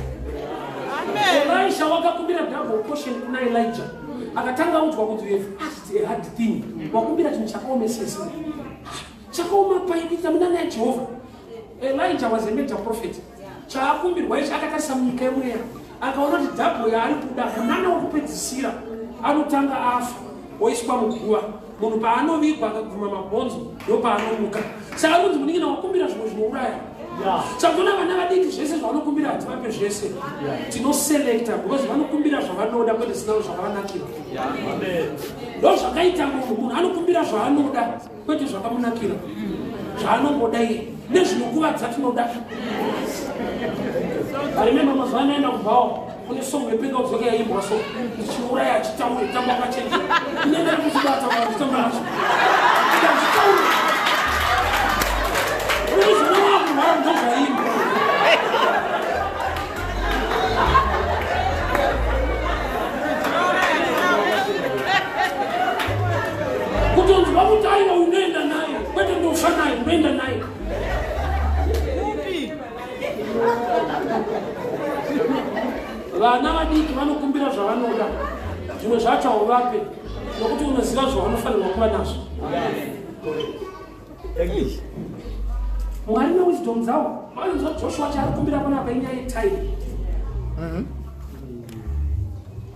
Elisha wakakumbira double portion kuna Elijah akatanga udzwa kuti we've asked a hard thing wakumbira chinhu chakaomesesa chakaoma paikuita munana yaJehovha. Elijah was a major prophet chaakumbirwa ichi akatarisa munyika yemweya akaona kuti double yaari kuda munana wokupedzisira anotanga afa oiswa muguva munhu paanovigwa akaguma mabhonzo ndopaanomuka saka kunzi muningina wakumbira zvimwe zvinouraya. Chakuna vana vadiki zvese zvavanokumbira hativape zvese tinoselekta because vanokumbira zvavanoda kwete zvisina zvakavanakira. Ndo zvakaita munhu anokumbira zvaanoda kwete zvakamunakira zvaanongoda iye nezvinokuvadza tinoda. Remember mazuva anaenda kubvawo kune song yepenga udzoke yaimbwa so chiuraya achitaure tamba akachenja inenda kuzibata kutamba nacho achitaure unozinowaku mara ndozvaimba kutonzi vakutaiwa unoenda naye kwete ndofa naye unoenda naye vana vadiki vanokumbira zvavanoda zvimwe zvacho hauvape nokuti unoziva zvavanofanirwa kuva nazvo mwari newisdom dzavo vanonzwa joshua chaari kumbira panapa inyaya yetaimi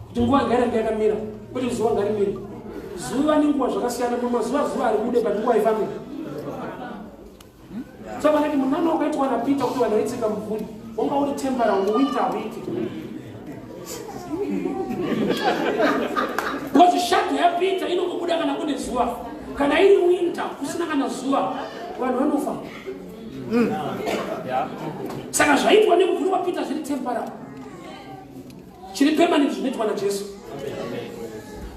kuti nguva ngairenge yakamira kuti zuva ngarimire zuva nenguva zvakasiyana pamazuva zuva ari mude panguva ifamira saka vanati munana wakaitwa napita kuti vanhu vaitsika mvuri wanga uri tembara muwinter hauiti because shadow yapita inongobuda kana kune zuva kana iri winter kusina kana zuva vanhu vanofa saka zvaitwa nemvuri wapita zviri tembara chiri permanent zvinoitwa najesu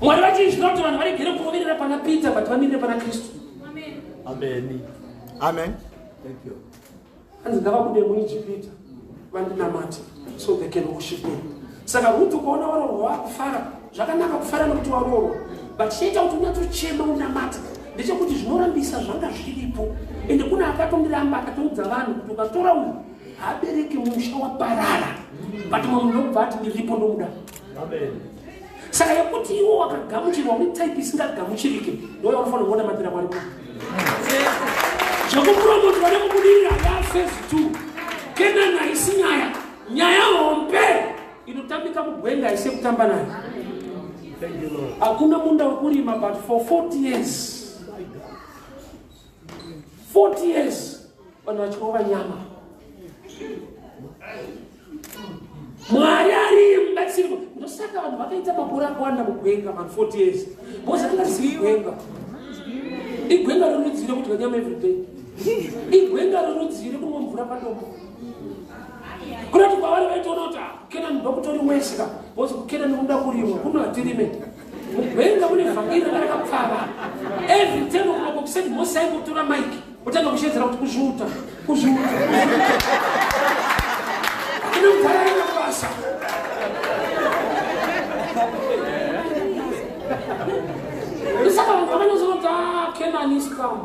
mwari vachinzvira kuti vanhu varegere kuroverera pana Peter but vamirire pana Kristu. Amen. Hanzi ngavabude muIjipita vandinamate so they can worship me. Saka Ruth ukaona warorwa wakufara zvakanaka kufara nokuti warorwa but chiita kuti unyatsochema unamata ndechekuti zvinorambisa zvanga zviripo ende kuna akatondiramba akatoudza vanhu kuti ukatora uyu habereki musha waparara but munhu ndobva ati ndiripo ndomuda. Saka yekuti iwo wakagamuchirwa netaipi isingagamuchirike ndoyo unofanira kuona matira Mwari. Zvekupromoti vane kubudirira yaphase 2 Kenani haisi nyaya hombe inotambika mugwenga haisi kutamba nayo. Hakuna munda wekurima but for 40 years vanhu vachirova nyama. Mwari ari mubatsirwa ndosaka vanhu vakaita mabhora akawanda mugwenga man 40 years boza tingasiyi gwenga igwenga rorudzire kuti nyama everyday igwenga rorudzire kumwa mvura padombo kurati kwavari vaitoona kuti kena ndokutori wesika boza kukena nokuda kurimwa kuno hatirime mugwenga mune vhangiri rakapfava every time kunoko kusati mosai kutora maiki utanga kushedzera kuti kuzvuta inogara basa. Saka vanhu vakanyatsoti Kenani is come.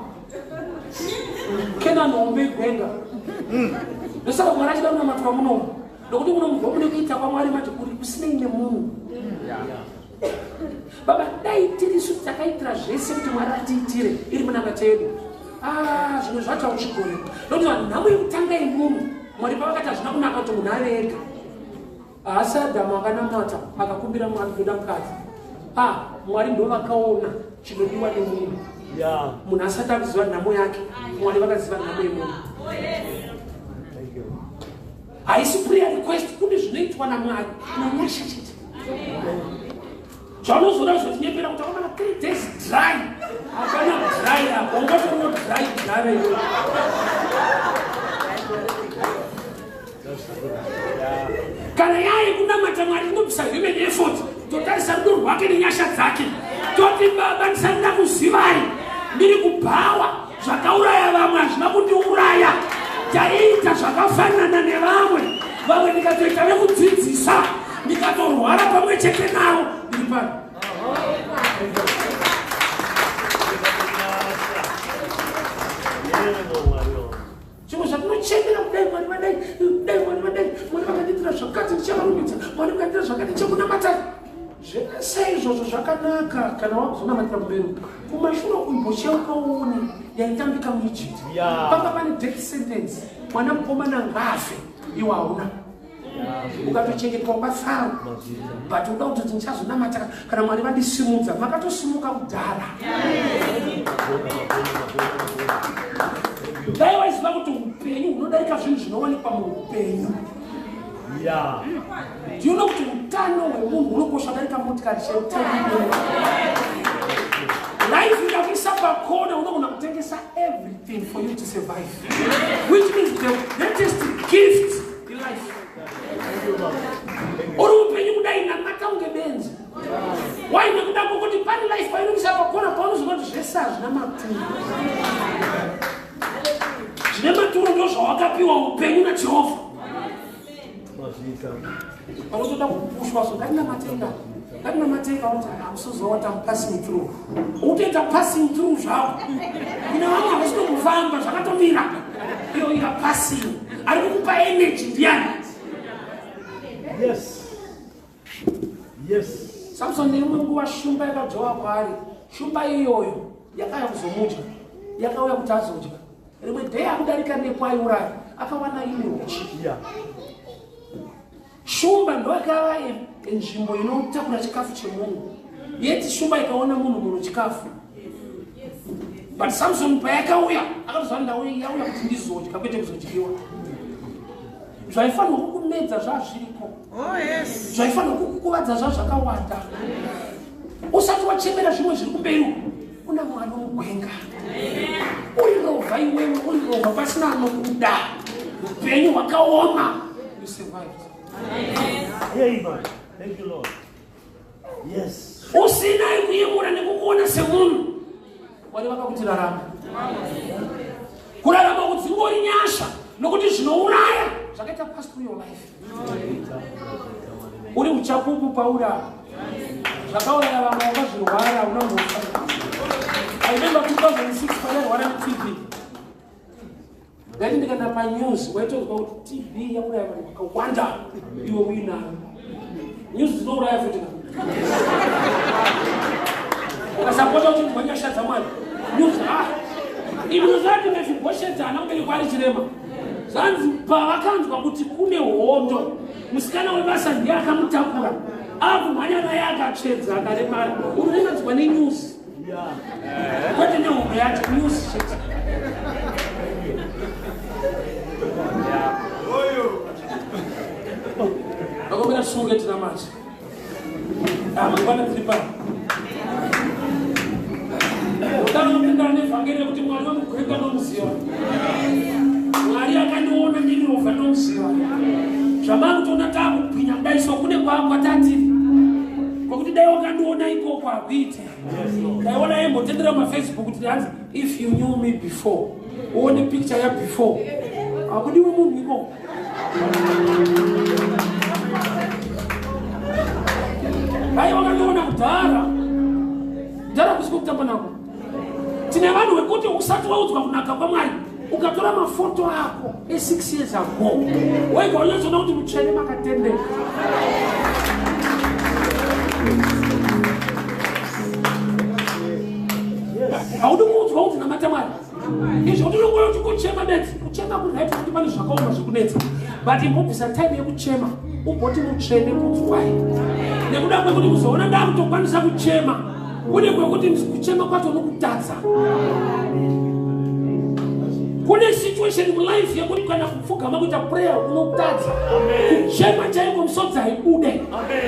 Kenani hombe igwenga. Ndosaka Mwari achida kunamatwa munomu nokuti muno munhu wamune kuita kwaMwari mati kuri kusinei nemunhu. Baba dai tirisu takaitira zvese kuti Mwari atiitire iri munamata yedu zvimwe zvacho hauchigone nokuti vanhu nhamo yekutanga yemunhu Mwari pavakati hazvina kunaka kuti munhu ave ega. Haasi Adhamu akanamata akakumbira Mwari kuda mukadzi. Mwari ndo vakaona chinodiwa nemunhu. Munhu asati akuziva nhamo yake Mwari vakaziva nhamo yemunhu. Haisi prayer request kune zvinoitwa naMwari nanyasha chete. Zvaunozoona zvotinyepera kuti akamana 3 days dry. Hapana dry apo ungatono dry. Kana yaye kunamata Mwari inobvisa human effort totarisa rudo rwake nenyasha dzake toti Baba ndisanda kuzivai ndiri kubhawa zvakauraya vamwe hazvina kundiuraya taiita zvakafanana nevamwe ndikatoita vekudzidzisa ndikatorwara pamwe chete navo ndiri pano. Chimwe zvatinochemera kudai Mwari Mwari vakanditira zvakati ndichavarumbidza Mwari vakanditira zvakati ndichamunamata zvese izvozvo zvakanaka kana wakuzonamatira mberi kumashure kumbocha ukaone yaitambika muIjipti panga pane death sentence mwana mukomana ngafe iwe hauna ukatochengetwa kwaFaro but uda kuti ndichazonamata kana Mwari vandisimudza makatosimuka kudhara. Dai waiziva kuti upenyu hunodarika zvinhu zvinowanikwa muupenyu. Ndinoona kuti utano hwemunhu hunokosha kudarika motikari chero utano. Life ikakuisa pakona unogona kutengesa everything for you to survive, which means the greatest gift in life. Uri Why nekuda kuti pani life painokisa pakona paunozwa kuti zvese hazvina maturo. Zvine maturo ndo zvawakapiwa upenyu naJehovha. Panotoda kupushwa so ngatina matenga. Ngatina matenga kuti amusozo what I'm passing through. Utoita passing through zvavo. Ina vamwe havasito kufamba zvakatomira. Iyo ira passing. Ari kukupa energy ndiani. Yes. Yes. Samson nerimwe nguva shumba yakadzowa kwaari. Shumba iyoyo yakauya kuzomudya. Yakauya kuti azodya. Rimwe day akudarika nepo aiuraya. Akawana imwe uchi. Yeah. Shumba ndo yakava nzvimbo inotakura chikafu chemunhu. Yeti shumba ikaona munhu chikafu. But Samson payakauya akazwa ndau yauya kuti ndizodya kwete kuzodyiwa. Zvaifanirwa kukumedza zvazviriko. Oh yes. Zvaifanirwa kukuvadza zvazvakawanda. Usati wachemera zvimwe zviri kumberi una mwana mugwenga. Uri rovha iwewe, uri rovha pasina anokuda. Upenyu hwakaoma. You survived. Amen. Thank you, Lord. Yes. Usina kuyemura nekukuona semunhu. Wari vakakuti rarama. Kurarama kudzingori nyasha nokuti zvinouraya zvakaita pass through your life. Uri uchapupu paura. Zvakauraya vamwe vakazvirwara unambofa. I remember 2006 pairwara TB. Ngati ndikana pa news waitozwa kuti TB yauraya vanhu vakawanda iwe wina. News dzinouraya futi. Ukasapota kuti ndwanyashadza mwari. News inozati nezvibhoshedzana kumberi kwari chirema. Zanzi pavakanzwa kuti kune hondo. Musikana webasa ndiye akamutakura. Akumhanya naye akatsvedza akaremara. Unoenadzwa nenews. Kwete nehondo yacho news shit. Vakomera sunge tina manje. Mangwana tiripa. Utano mpindana nevhangeri kuti mwari wamugwenga nomuziva. Mwari akandiona ndiri rovha nomuziva. Zvamakutoona taakupwinya kudai so kune kwakwatiri. Kwakuti dai wakandiona ikoko akuite. Ndaiona yembotendera mafacebook kuti hanzi if you knew me before. Uone picture ya before. Akudiwe munhu ikoko. Dai wakandiona kudhara. Kudhara kusiko kutamba nako. Tine vanhu vekuti usati waudzwa kunaka kwaMwari ukatora mafoto ako e6 years ago wega unyatsona kuti mutsvene makatendeka. Haudi kuudzwa kuti namata Mwari. Izvo unongora kuti kuchema bedzi. Kuchema kunhaita kuti pane zvakaoma zvikunetsa. But imbobvisa time yekuchema umboti mutsvene kudzwai. Nekuda kwekuti kuzoona ndakutokwanisa kuchema. Kune kwekuti kuchema kwacho nokutadza. Kune situation in life yekuti kana kupfugama kuita prayer unotadza. Kuchema chaiko musodza ibude.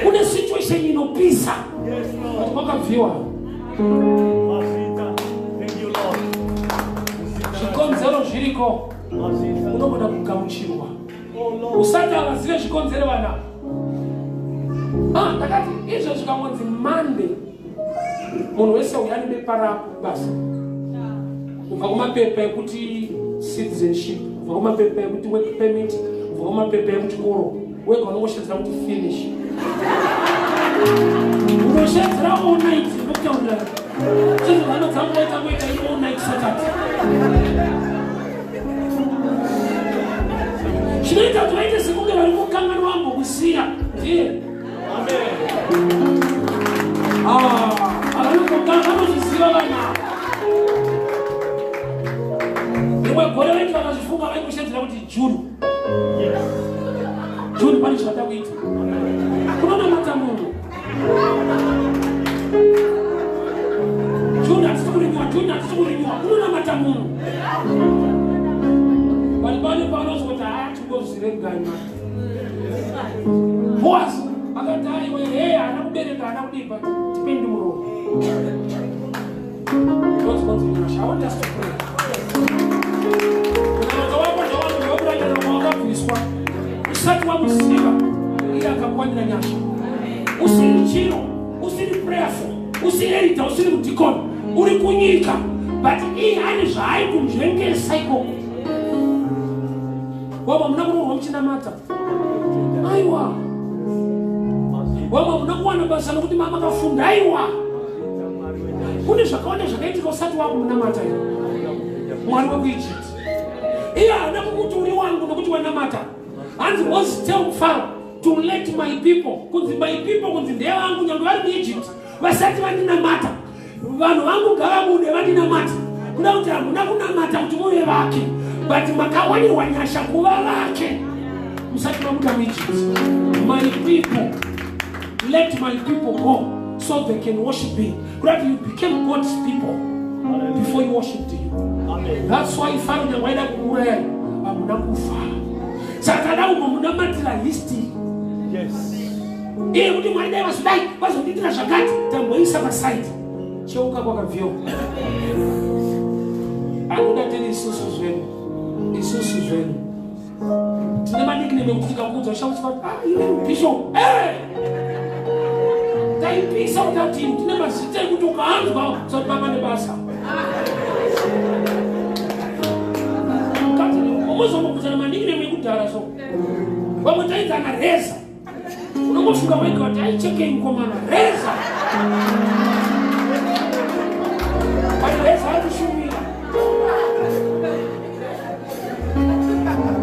Kune situation inopisa. Kuti makabviwa. Thank you, Lord. Zvikonzero zviriko. Unogoda kugamuchirwa. Usati avazive zvikonzero vana. Ndakati izvo zvikangonzi Monday. Munhu wese uyani bepa basa. Kubva kumapepa ekuti citizenship, kubva kumapepa ekuti work permit, kubva kumapepa ekuchikoro. Wega unongoshedzera kuti finish. Unoshedzera all night nokutaurira. Chinhu vanodzamuita kuita all night Saturday. Zvinoita kuti vaite sekunge vari mukanganwa wambokusiya. Ndiye. Vanozviziva vana. Rimwe gore vaiti vakazvifunga vaikushedzera kuti June. June pane zvavada kuita. Kunonamata munhu. June hatisi kurinywa. Kunonamata munhu. Pali panozwa kuti haachingozvirenganya. Boaz akati aiwe haana kubereka haana kudipa tipendi muromo. God's going to be I want us to pray. Usati wamuziva iye akakwanira nyasha. Usiri chiro usiri prayerful, usiri editor, usiri mudikoni, uri kunyika, but ane zvaaiko muzvengesa ikoko. Wama muna kurohwa muchinamata. Aiwa. Wama muna kuwana basa nokuti mama kafunda. Aiwa. Kune zvakawanda zvakaitika usati wakumunamata Mwari wekuEgypt. Iye haana kukuti uri wangu nokuti wanamata. Hanzi Moses tell Pharaoh to let my people, kunzi my people kunzi ndeye vangu nyange vari muEgypt vasati vandinamata. Vanhu vangu ngavabude vandinamata. Kuda kuti hamuna kunamata kuti muve vake, but makawanirwa nyasha kuva vake musati mamuka muEgypt. My people, let my people go so they can worship me. But you became God's people before you worshipped you. Amen. That's why Pharaoh nyangaida kuuraya hamuna kufa. Saka da unamatira history. Yes. Kuti Mwari dai vasudai vazonditira zvakati tamboisa paside. Cheuka kwakavyo. Anoda tiri isusu zvenu. Isusu zvenu. Tine manikname kuti tikakuudza ushakuti iwe bishop. Taipisa utati tine mazita ekuti ukaanzwa usati pamba nebasa. Umuzombokudzana manikname ekudhara so. Vamwe taidzana Reza. Unongoshuka wega kuti aicheke mukomana Reza. But Reza arikushumira.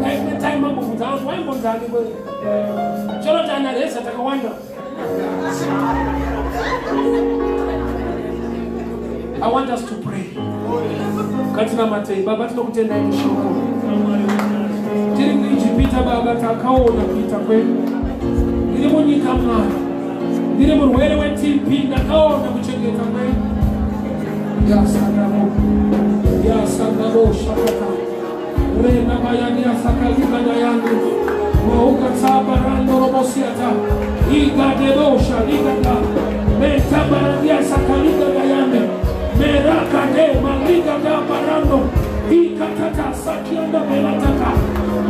Like time ambobvunza vanhu vaimbonzani kwei. Chero tana Reza takawanda. I want us to pray. Katina matei baba tinokutenda shoko. Tiri kuIjipita baba takaona kuita kwenu. Ndiri munyika Mwari. Ndiri murwere weTB ndakaona kuchengeta kwenu. Yasandabo shakata. Rena bayani yasakalika na yangu. Mauka tabarando robosiata. Iga debosha ligata. Meta baradia sakalika na yangu. Meraka de maliga da barando. Ika tata sakianda belataka.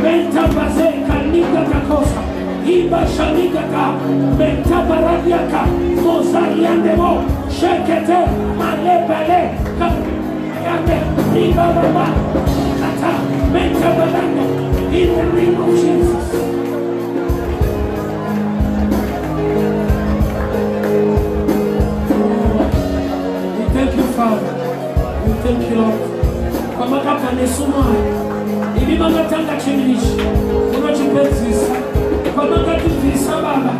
Meta baze kalika takosa. Iba shaligata. Meta baradiaka. Mozariandebo. Shekete. Malebale. Yande. Iba baba. Kata. Meta barando. In the name of Jesus. We thank you, Father. We thank you, Lord. Pamakapa nesuma. Ibi magatanga chimishi. Unachipezisa. Pamakati visa baba.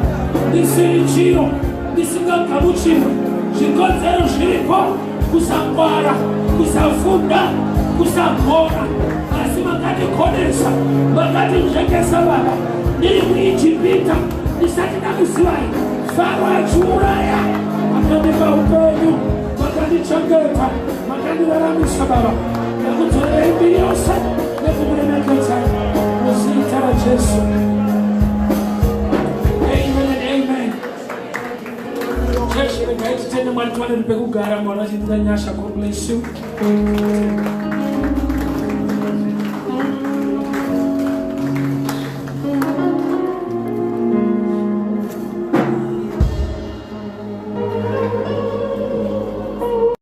Nisiri chiro. Nisinga kabuchiro. Chikonzero shiripo. Kusangwara. Kusafunda. Kusangora. Makati kodesa, makati mshekesa baba. Nili muIjipita, nisati na kusiwai. Pharaoh achiuraya, akanipa upenyu, makanichengeta, makaniraramisha baba. Nakutolea imbili yose, nekumuremekeza. Muzita la Yesu. Amen and amen. Jeshi, nikaiti tena mwantwane nipekugara mwana jitanyasha. God bless you.